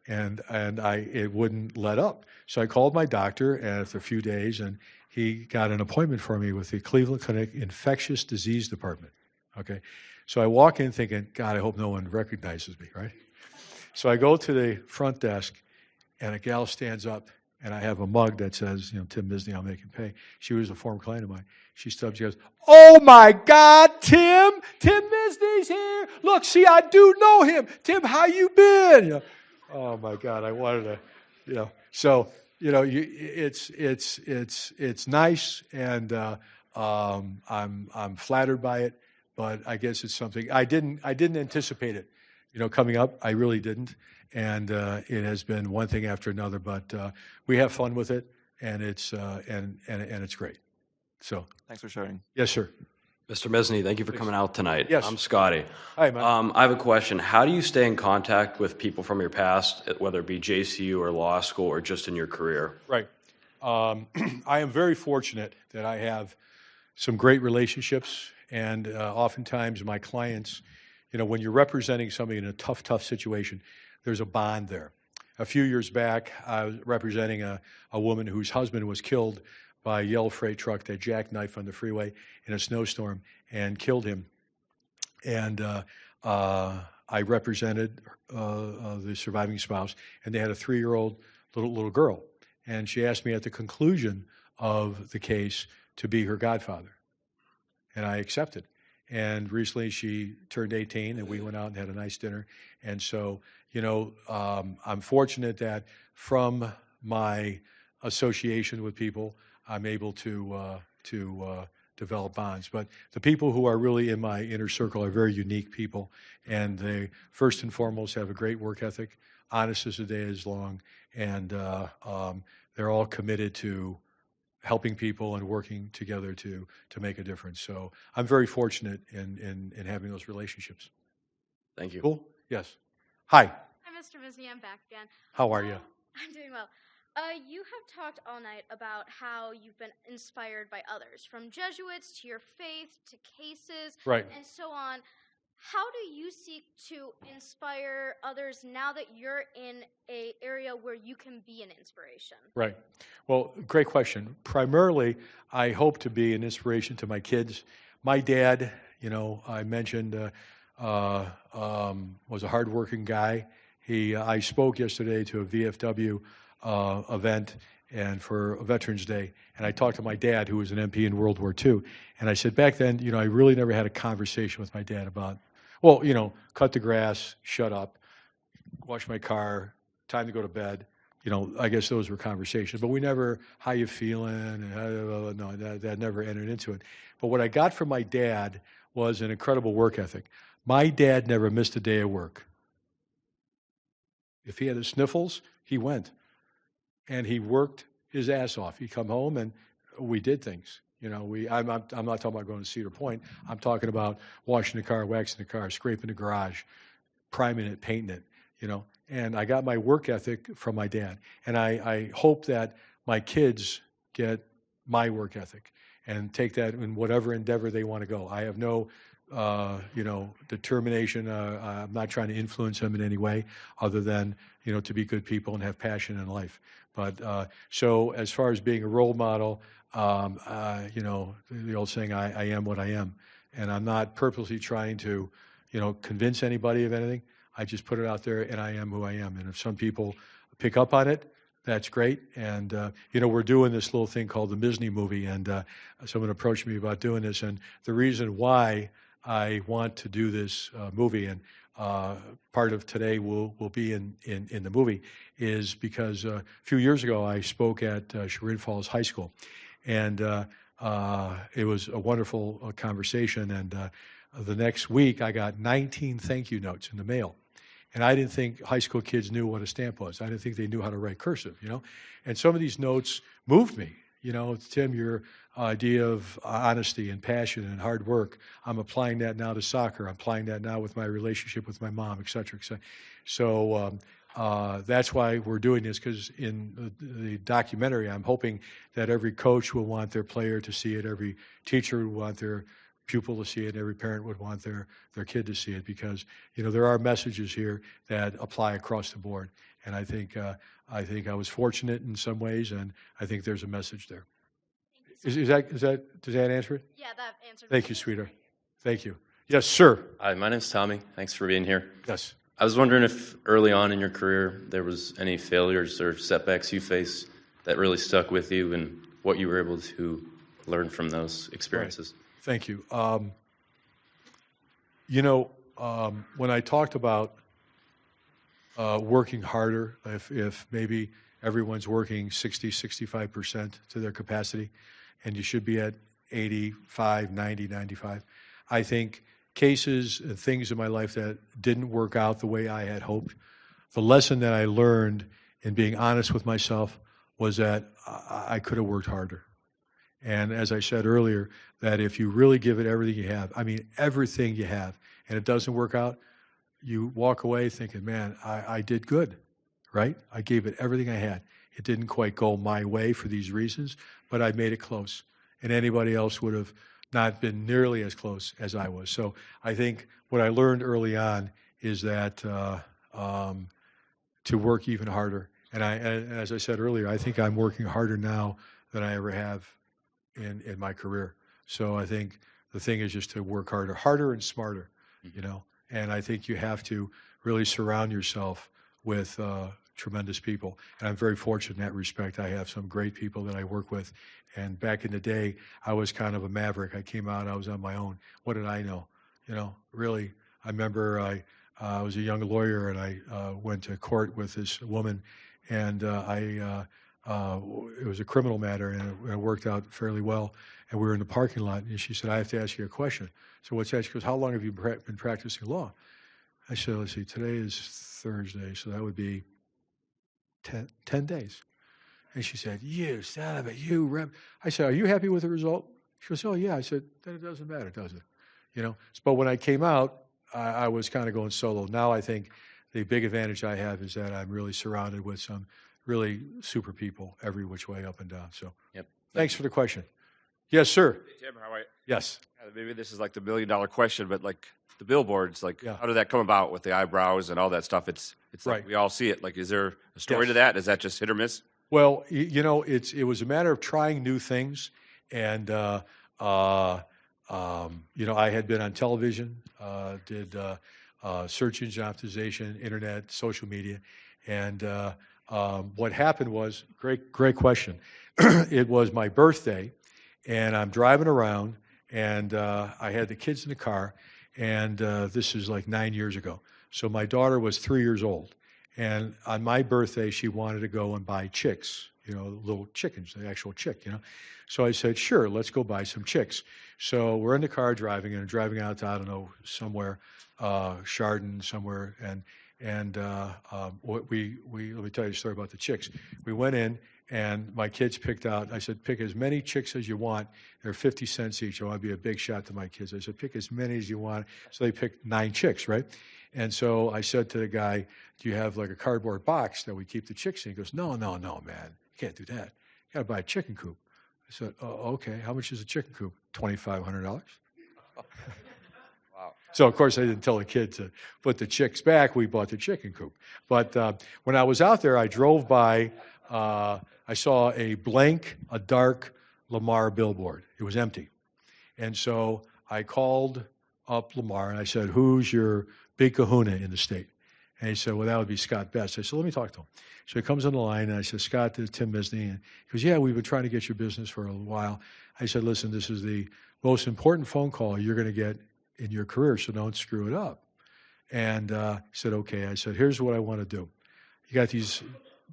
and it wouldn't let up. So I called my doctor after a few days, and he got an appointment for me with the Cleveland Clinic Infectious Disease Department. Okay, so I walk in thinking, God, I hope no one recognizes me, right? So I go to the front desk, and a gal stands up, and I have a mug that says, Tim Misney, I'll make you pay. She was a former client of mine. She stops, she goes, "Oh my God, Tim Misney's here. Look, see, I do know him. Tim, how you been?" Oh my God, I wanted to, So, it's nice, and I'm flattered by it, but I guess it's something I didn't anticipate it. Coming up, I really didn't, and it has been one thing after another. But we have fun with it, and it's and it's great. So thanks for sharing. Yes, sir. Mr. Misney, thank you for coming out tonight. Yes. I'm Scotty. Hi, man. I have a question. How do you stay in contact with people from your past, whether it be JCU or law school or just in your career? Right. I am very fortunate that I have some great relationships, and oftentimes my clients, when you're representing somebody in a tough situation, there's a bond there. A few years back, I was representing a woman whose husband was killed by a yellow freight truck that jackknifed on the freeway in a snowstorm and killed him. And I represented the surviving spouse, and they had a 3-year-old little girl. And she asked me at the conclusion of the case to be her godfather. And I accepted. And recently she turned 18, and we went out and had a nice dinner. And so, I'm fortunate that from my association with people, I'm able to develop bonds. But the people who are really in my inner circle are very unique people, and they first and foremost have a great work ethic, honest as the day is long, and they're all committed to helping people and working together to make a difference. So I'm very fortunate in having those relationships. Thank you. Cool? Yes. Hi. Hi, Mr. Misney. I'm back again. How are you? I'm doing well. You have talked all night about how you've been inspired by others, from Jesuits to your faith to cases, Right. and so on. How do you seek to inspire others now that you're in an area where you can be an inspiration? Right. Well, great question. Primarily, I hope to be an inspiration to my kids. My dad, I mentioned, was a hardworking guy. I spoke yesterday to a VFW event, and for Veterans Day. And I talked to my dad, who was an MP in World War II. And I said, back then, I really never had a conversation with my dad about, well, cut the grass, shut up, wash my car, time to go to bed. I guess those were conversations. But we never, how you feeling? No, that never entered into it. But what I got from my dad was an incredible work ethic. My dad never missed a day of work. If he had the sniffles, he went. And he worked his ass off. He'd come home and we did things. I'm not talking about going to Cedar Point. I'm talking about washing the car, waxing the car, scraping the garage, priming it, painting it, And I got my work ethic from my dad. And I hope that my kids get my work ethic and take that in whatever endeavor they want to go. I have no, determination. I'm not trying to influence them in any way other than, to be good people and have passion in life. But so as far as being a role model, the old saying, I am what I am. And I'm not purposely trying to, convince anybody of anything. I just put it out there and I am who I am. And if some people pick up on it, that's great. And, we're doing this little thing called the Misney movie. And someone approached me about doing this. And the reason why I want to do this movie, and part of today will be in the movie, is because a few years ago I spoke at Chagrin Falls High School. And it was a wonderful conversation. And the next week I got 19 thank you notes in the mail. And I didn't think high school kids knew what a stamp was. I didn't think they knew how to write cursive, And some of these notes moved me. Tim, your idea of honesty and passion and hard work, I'm applying that now to soccer. I'm applying that now with my relationship with my mom, et cetera, et cetera. So that's why we're doing this, because in the documentary, I'm hoping that every coach will want their player to see it, every teacher will want their pupil to see it, every parent would want their kid to see it, because there are messages here that apply across the board. And I think I was fortunate in some ways, and I think there's a message there. Does that answer it? Yeah, that answered. Thank you, sweetheart. Thank you. Yes, sir. Hi, my name's Tommy. Thanks for being here. Yes. I was wondering if early on in your career there was any failures or setbacks you faced that really stuck with you, and what you were able to learn from those experiences. Right. Thank you. When I talked about working harder, if maybe everyone's working 60, 65% to their capacity, and you should be at 85, 90, 95. I think cases and things in my life that didn't work out the way I had hoped, the lesson that I learned in being honest with myself was that I could have worked harder. And as I said earlier, that if you really give it everything you have, everything you have, and it doesn't work out, you walk away thinking, man, I did good, right? I gave it everything I had. It didn't quite go my way for these reasons, but I made it close. And anybody else would have not been nearly as close as I was. So I think what I learned early on is that to work even harder. And as I said earlier, I think I'm working harder now than I ever have in my career. So I think the thing is just to work harder and smarter, And I think you have to really surround yourself with tremendous people. And I'm very fortunate in that respect. I have some great people that I work with. And back in the day, I was kind of a maverick. I came out, I was on my own. What did I know? Really, I remember I was a young lawyer, and I went to court with this woman, and it was a criminal matter, and it worked out fairly well. And we were in the parking lot, and she said, I have to ask you a question. So what's that? She goes, how long have you been practicing law? I said, let's see, today is Thursday, so that would be 10 days. And she said, you son of a, you rep. I said, are you happy with the result? She goes, oh, yeah. I said, then it doesn't matter, does it? But when I came out, I was kind of going solo. Now I think the big advantage I have is that I'm really surrounded with some really super people every which way, up and down. So yep. Thanks for the question. Yes, sir. Hey, Tim, how are you? Yes. Maybe this is like the $1 million question, but like the billboards, like how did that come about with the eyebrows and all that stuff? It's right. Like we all see it. Like, is there a story to that? Is that just hit or miss? Well, it was a matter of trying new things, and I had been on television, did search engine optimization, internet, social media, and What happened was, great question. It was my birthday, and I'm driving around, and I had the kids in the car, and this is like 9 years ago. So my daughter was 3 years old, and on my birthday, she wanted to go and buy chicks, little chickens, the actual chick, So I said, sure, let's go buy some chicks. So we're in the car driving, and driving out to, I don't know, somewhere, Chardon somewhere, and let me tell you a story about the chicks. We went in, and my kids picked out, I said, pick as many chicks as you want. They're 50 cents each. I want to be a big shot to my kids. I said, pick as many as you want. So they picked 9 chicks, right? And so I said to the guy, do you have like a cardboard box that we keep the chicks in? He goes, no, man. You can't do that. You got to buy a chicken coop. I said, oh, okay. How much is a chicken coop? $2,500. Wow. So, of course, I didn't tell the kid to put the chicks back. We bought the chicken coop. But when I was out there, I drove by. I saw a dark Lamar billboard. It was empty. And so I called up Lamar, and I said, who's your big kahuna in the state? And he said, well, that would be Scott Best. I said, let me talk to him. So he comes on the line, and I said, Scott, this is Tim Misney. And he goes, yeah, we've been trying to get your business for a while. I said, listen, this is the most important phone call you're going to get in your career, so don't screw it up. And he said, okay. I said, here's what I want to do. You got these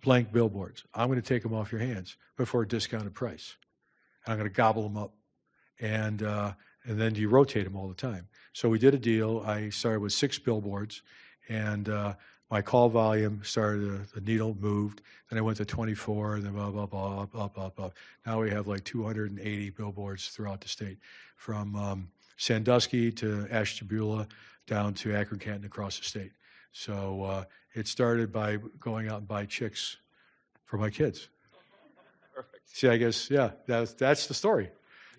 blank billboards. I'm going to take them off your hands, but for a discounted price. And I'm going to gobble them up. And then you rotate them all the time. So we did a deal. I started with 6 billboards, and my call volume started, the needle moved. Then I went to 24, and then up. Now we have like 280 billboards throughout the state, from Sandusky to Ashtabula down to Akron, Canton, across the state. So it started by going out and buy chicks for my kids. Perfect. See, I guess, yeah, that's the story.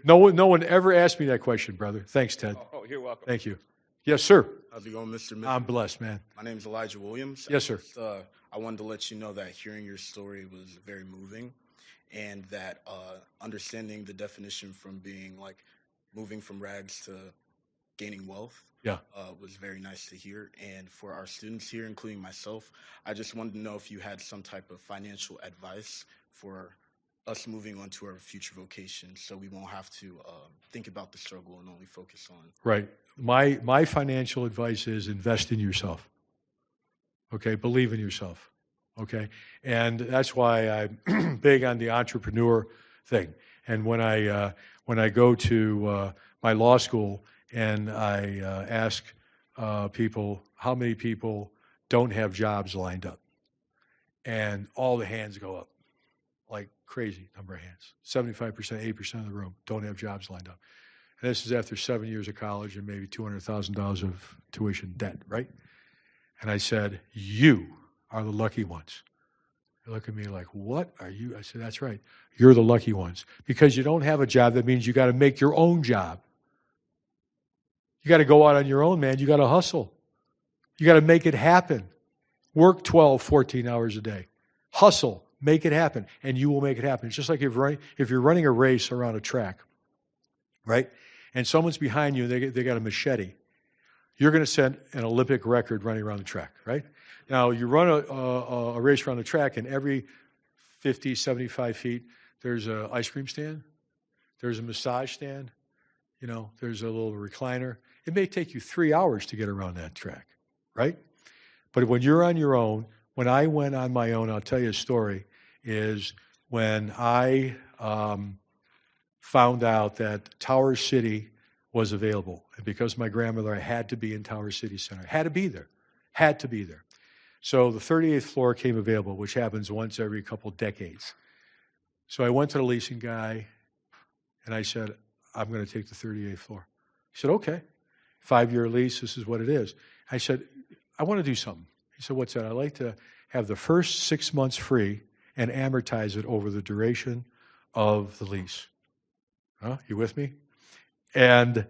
No one ever asked me that question, brother. Thanks, Ted. Oh, you're welcome. Thank you. Yes, sir. How's it going, Mr. I'm blessed, man. My name is Elijah Williams. Yes, sir. I wanted to let you know that hearing your story was very moving, and that understanding the definition from being like moving from rags to gaining wealth was very nice to hear. And for our students here, including myself, I just wanted to know if you had some type of financial advice for us moving on to our future vocation, so we won't have to think about the struggle and only focus on. Right. My financial advice is invest in yourself. Okay, believe in yourself. Okay, and that's why I'm big on the entrepreneur thing. And when I go to my law school and I ask people how many people don't have jobs lined up, and all the hands go up, like crazy number of hands. 75%, 8% of the room don't have jobs lined up. And this is after 7 years of college and maybe $200,000 of tuition debt, right? And I said, you are the lucky ones. They look at me like, what are you? I said, that's right. You're the lucky ones. Because you don't have a job, that means you got to make your own job. You got to go out on your own, man. You got to hustle. You got to make it happen. Work 12, 14 hours a day. Hustle. Make it happen, and you will make it happen. It's just like if you're running a race around a track, right? And someone's behind you, and they got a machete. You're going to set an Olympic record running around the track, right? Now, you run a race around the track, and every 50, 75 feet, there's an ice cream stand, there's a massage stand, there's a little recliner. It may take you 3 hours to get around that track, right? But when you're on your own, when I went on my own, I'll tell you a story, is when I found out that Tower City was available. And because of my grandmother, I had to be in Tower City Center. Had to be there. So the 38th floor came available, which happens once every couple decades. So I went to the leasing guy, and I said, I'm going to take the 38th floor. He said, okay. 5-year lease, this is what it is. I said, I want to do something. He said, what's that? I'd like to have the first 6 months free and amortize it over the duration of the lease. Huh? You with me? And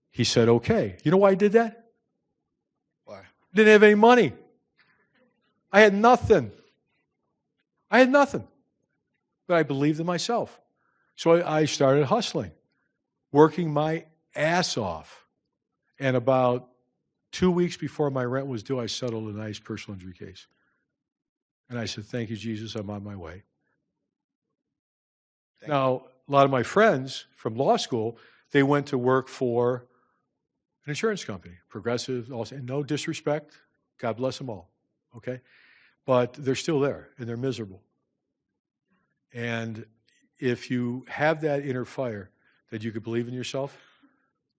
he said, okay. You know why I did that? Why? Didn't have any money. I had nothing. But I believed in myself. So I started hustling, working my ass off. And about 2 weeks before my rent was due, I settled a nice personal injury case. And I said, thank you, Jesus, I'm on my way. Now, a lot of my friends from law school, they went to work for an insurance company, Progressive, also, and no disrespect, God bless them all, okay? But they're still there, and they're miserable. And if you have that inner fire that you could believe in yourself,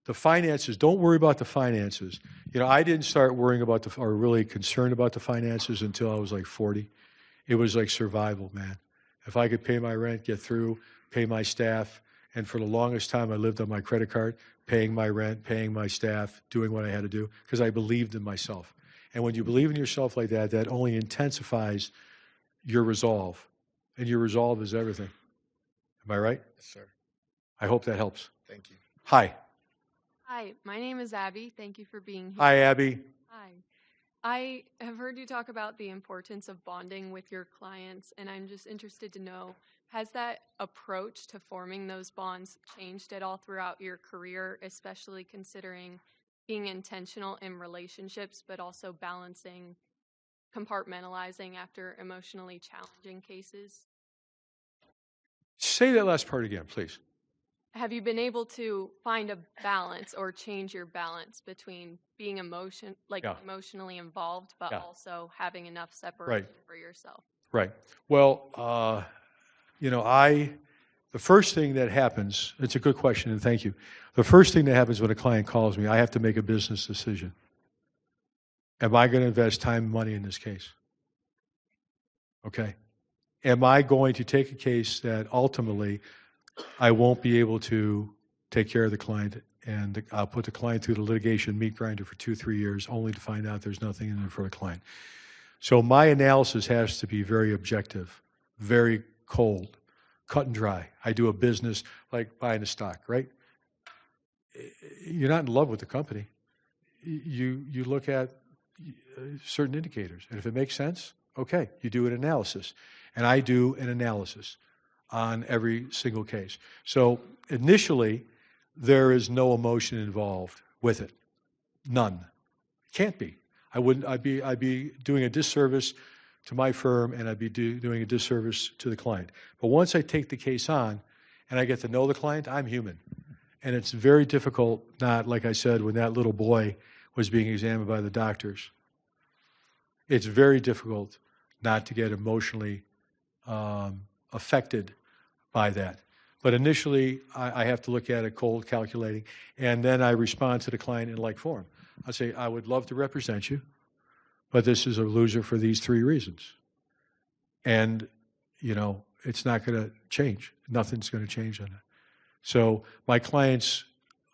the finances, don't worry about the finances. You know, I didn't start worrying about or really concerned about the finances until I was like 40. It was like survival, man. If I could pay my rent, get through, pay my staff, and for the longest time I lived on my credit card, paying my rent, paying my staff, doing what I had to do, because I believed in myself. And when you believe in yourself like that, that only intensifies your resolve. And your resolve is everything. Am I right? Yes, sir. I hope that helps. Thank you. Hi. Hi, my name is Abby. Thank you for being here. Hi, Abby. Hi. I have heard you talk about the importance of bonding with your clients, and I'm just interested to know, has that approach to forming those bonds changed at all throughout your career, especially considering being intentional in relationships, but also balancing compartmentalizing after emotionally challenging cases? Say that last part again, please. Have you been able to find a balance or change your balance between being emotionally involved, but also having enough separation for yourself? Right. Well, you know, the first thing that happens, it's a good question, and thank you. The first thing that happens when a client calls me, I have to make a business decision. Am I going to invest time and money in this case? Okay. Am I going to take a case that ultimately I won't be able to take care of the client, and I'll put the client through the litigation meat grinder for 2-3 years only to find out there's nothing in there for the client? So my analysis has to be very objective, very cold, cut and dry. I do a business like buying a stock, right? You're not in love with the company. You look at certain indicators, and if it makes sense, okay, you do an analysis. And I do an analysis on every single case. So initially, there is no emotion involved with it. None. Can't be. I'd be doing a disservice to my firm, and I'd be doing a disservice to the client. But once I take the case on and I get to know the client, I'm human. And it's very difficult, not like I said, when that little boy was being examined by the doctors. It's very difficult not to get emotionally affected by that. But initially, I have to look at it cold, calculating, and then I respond to the client in like form. I say, I would love to represent you, but this is a loser for these 3 reasons. And, you know, it's not going to change. Nothing's going to change on that. So my clients,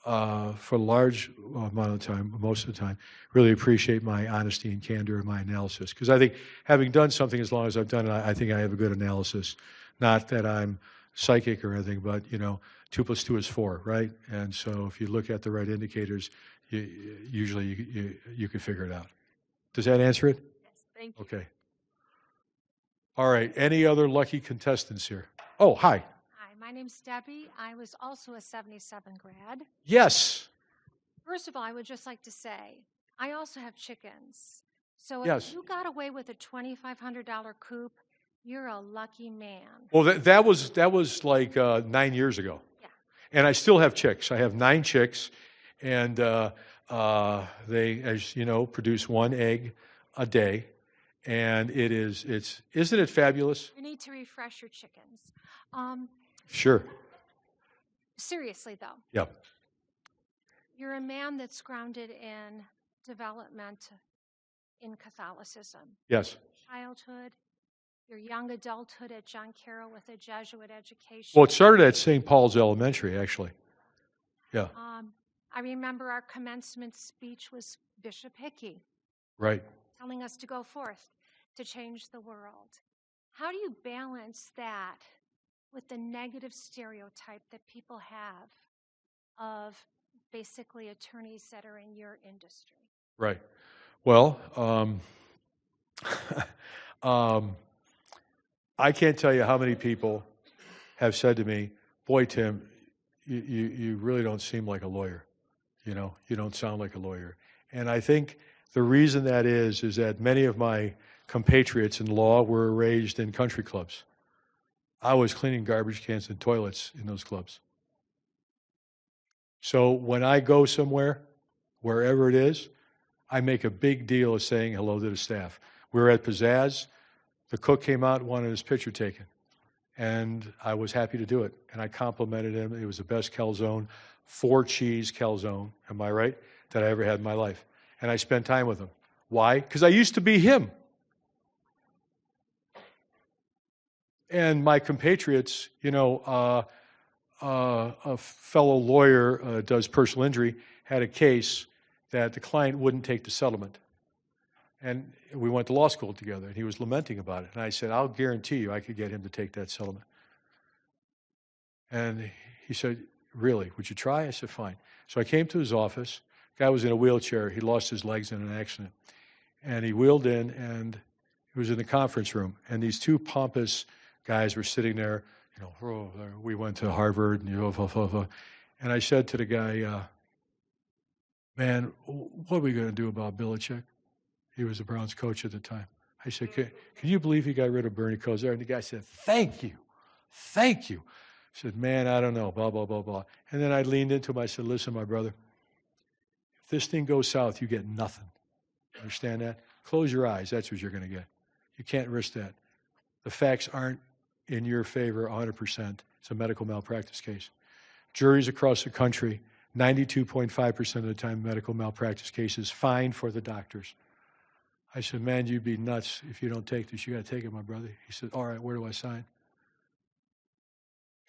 for a large amount of time, most of the time, really appreciate my honesty and candor in my analysis. Because I think having done something as long as I've done it, I think I have a good analysis. Not that I'm psychic or anything, but, you know, 2 + 2 is 4, right? And so if you look at the right indicators, usually you can figure it out. Does that answer it? Yes, thank you. Okay. All right. Any other lucky contestants here? Oh, hi. Hi, my name's Debbie. I was also a 77 grad. Yes. First of all, I would just like to say, I also have chickens. So Yes. if you got away with a $2,500 coop, you're a lucky man. Well, that was like 9 years ago. Yeah. And I still have chicks. I have 9 chicks, and they, as you know, produce 1 egg a day. And isn't it fabulous? You need to refresh your chickens. Sure. Seriously, though. Yep. You're a man that's grounded in development in Catholicism. Yes. Childhood, your young adulthood at John Carroll with a Jesuit education. Well, it started at St. Paul's Elementary, actually. Yeah. I remember our commencement speech was Bishop Hickey Right. telling us to go forth to change the world. How do you balance that with the negative stereotype that people have of basically attorneys that are in your industry? Right. Well, I can't tell you how many people have said to me, boy, Tim, you really don't seem like a lawyer. You know, you don't sound like a lawyer. And I think the reason that is that many of my compatriots in law were raised in country clubs. I was cleaning garbage cans and toilets in those clubs. So when I go somewhere, wherever it is, I make a big deal of saying hello to the staff. We were at Pizzazz. The cook came out and wanted his picture taken. And I was happy to do it. And I complimented him. It was the best calzone, 4-cheese calzone, am I right, that I ever had in my life. And I spent time with him. Why? Because I used to be him. And my compatriots, you know, a fellow lawyer does personal injury, had a case that the client wouldn't take the settlement. And we went to law school together, and he was lamenting about it. And I said, I'll guarantee you I could get him to take that settlement. And he said, really, would you try? I said, fine. So I came to his office. Guy was in a wheelchair. He lost his legs in an accident. And he wheeled in, and he was in the conference room. And these two pompous guys were sitting there, you know, oh, we went to Harvard, and and I said to the guy, man, what are we going to do about Belichick? He was the Browns coach at the time. I said, can you believe he got rid of Bernie Kosar? And the guy said, thank you. Thank you. I said, man, I don't know, blah, blah, blah, blah. And then I leaned into him. I said, listen, my brother, if this thing goes south, you get nothing. Understand that? Close your eyes. That's what you're going to get. You can't risk that. The facts aren't in your favor 100%. It's a medical malpractice case. Juries across the country, 92.5% of the time, medical malpractice cases, fine for the doctors. I said, man, you'd be nuts if you don't take this. You got to take it, my brother. He said, all right, where do I sign?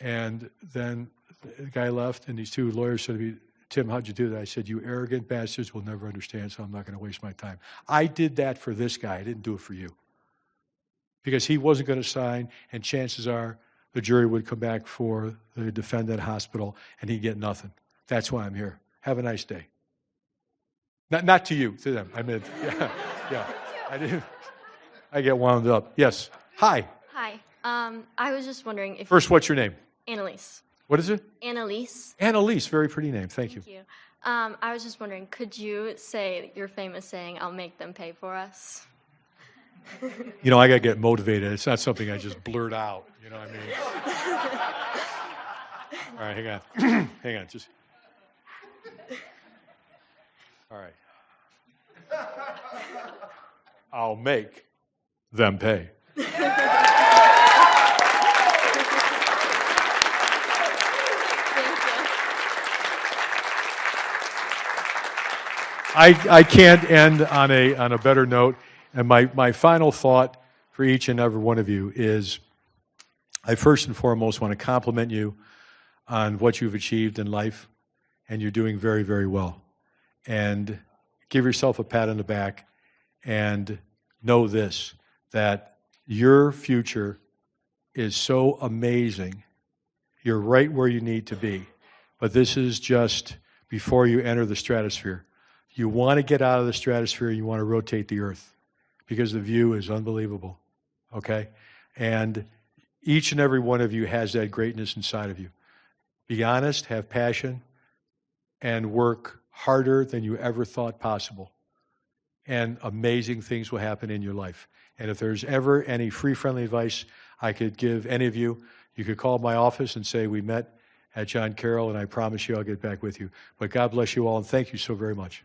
And then the guy left, and these two lawyers said to me, Tim, how'd you do that? I said, you arrogant bastards will never understand, so I'm not going to waste my time. I did that for this guy. I didn't do it for you. Because he wasn't going to sign, and chances are the jury would come back for the defendant hospital, and he'd get nothing. That's why I'm here. Have a nice day. Not to you, to them. I meant, yeah. I get wound up. Yes. Hi. Hi. I was just wondering if... First, what's your name? Annalise. What is it? Annalise. Annalise. Very pretty name. Thank you. Thank you. I was just wondering, could you say your famous saying, I'll make them pay for us? You know, I got to get motivated. It's not something I just blurt out. You know what I mean? All right, hang on. Hang on. Just... All right. I'll make them pay. I can't end on a better note. And my final thought for each and every one of you is I first and foremost want to compliment you on what you've achieved in life, and you're doing very, very well. And give yourself a pat on the back and know this, that your future is so amazing. You're right where you need to be. But this is just before you enter the stratosphere. You want to get out of the stratosphere, you want to rotate the earth because the view is unbelievable, okay? And each and every one of you has that greatness inside of you. Be honest, have passion, and work harder than you ever thought possible. And amazing things will happen in your life. And if there's ever any free, friendly advice I could give any of you, you could call my office and say, we met at John Carroll, and I promise you I'll get back with you. But God bless you all, and thank you so very much.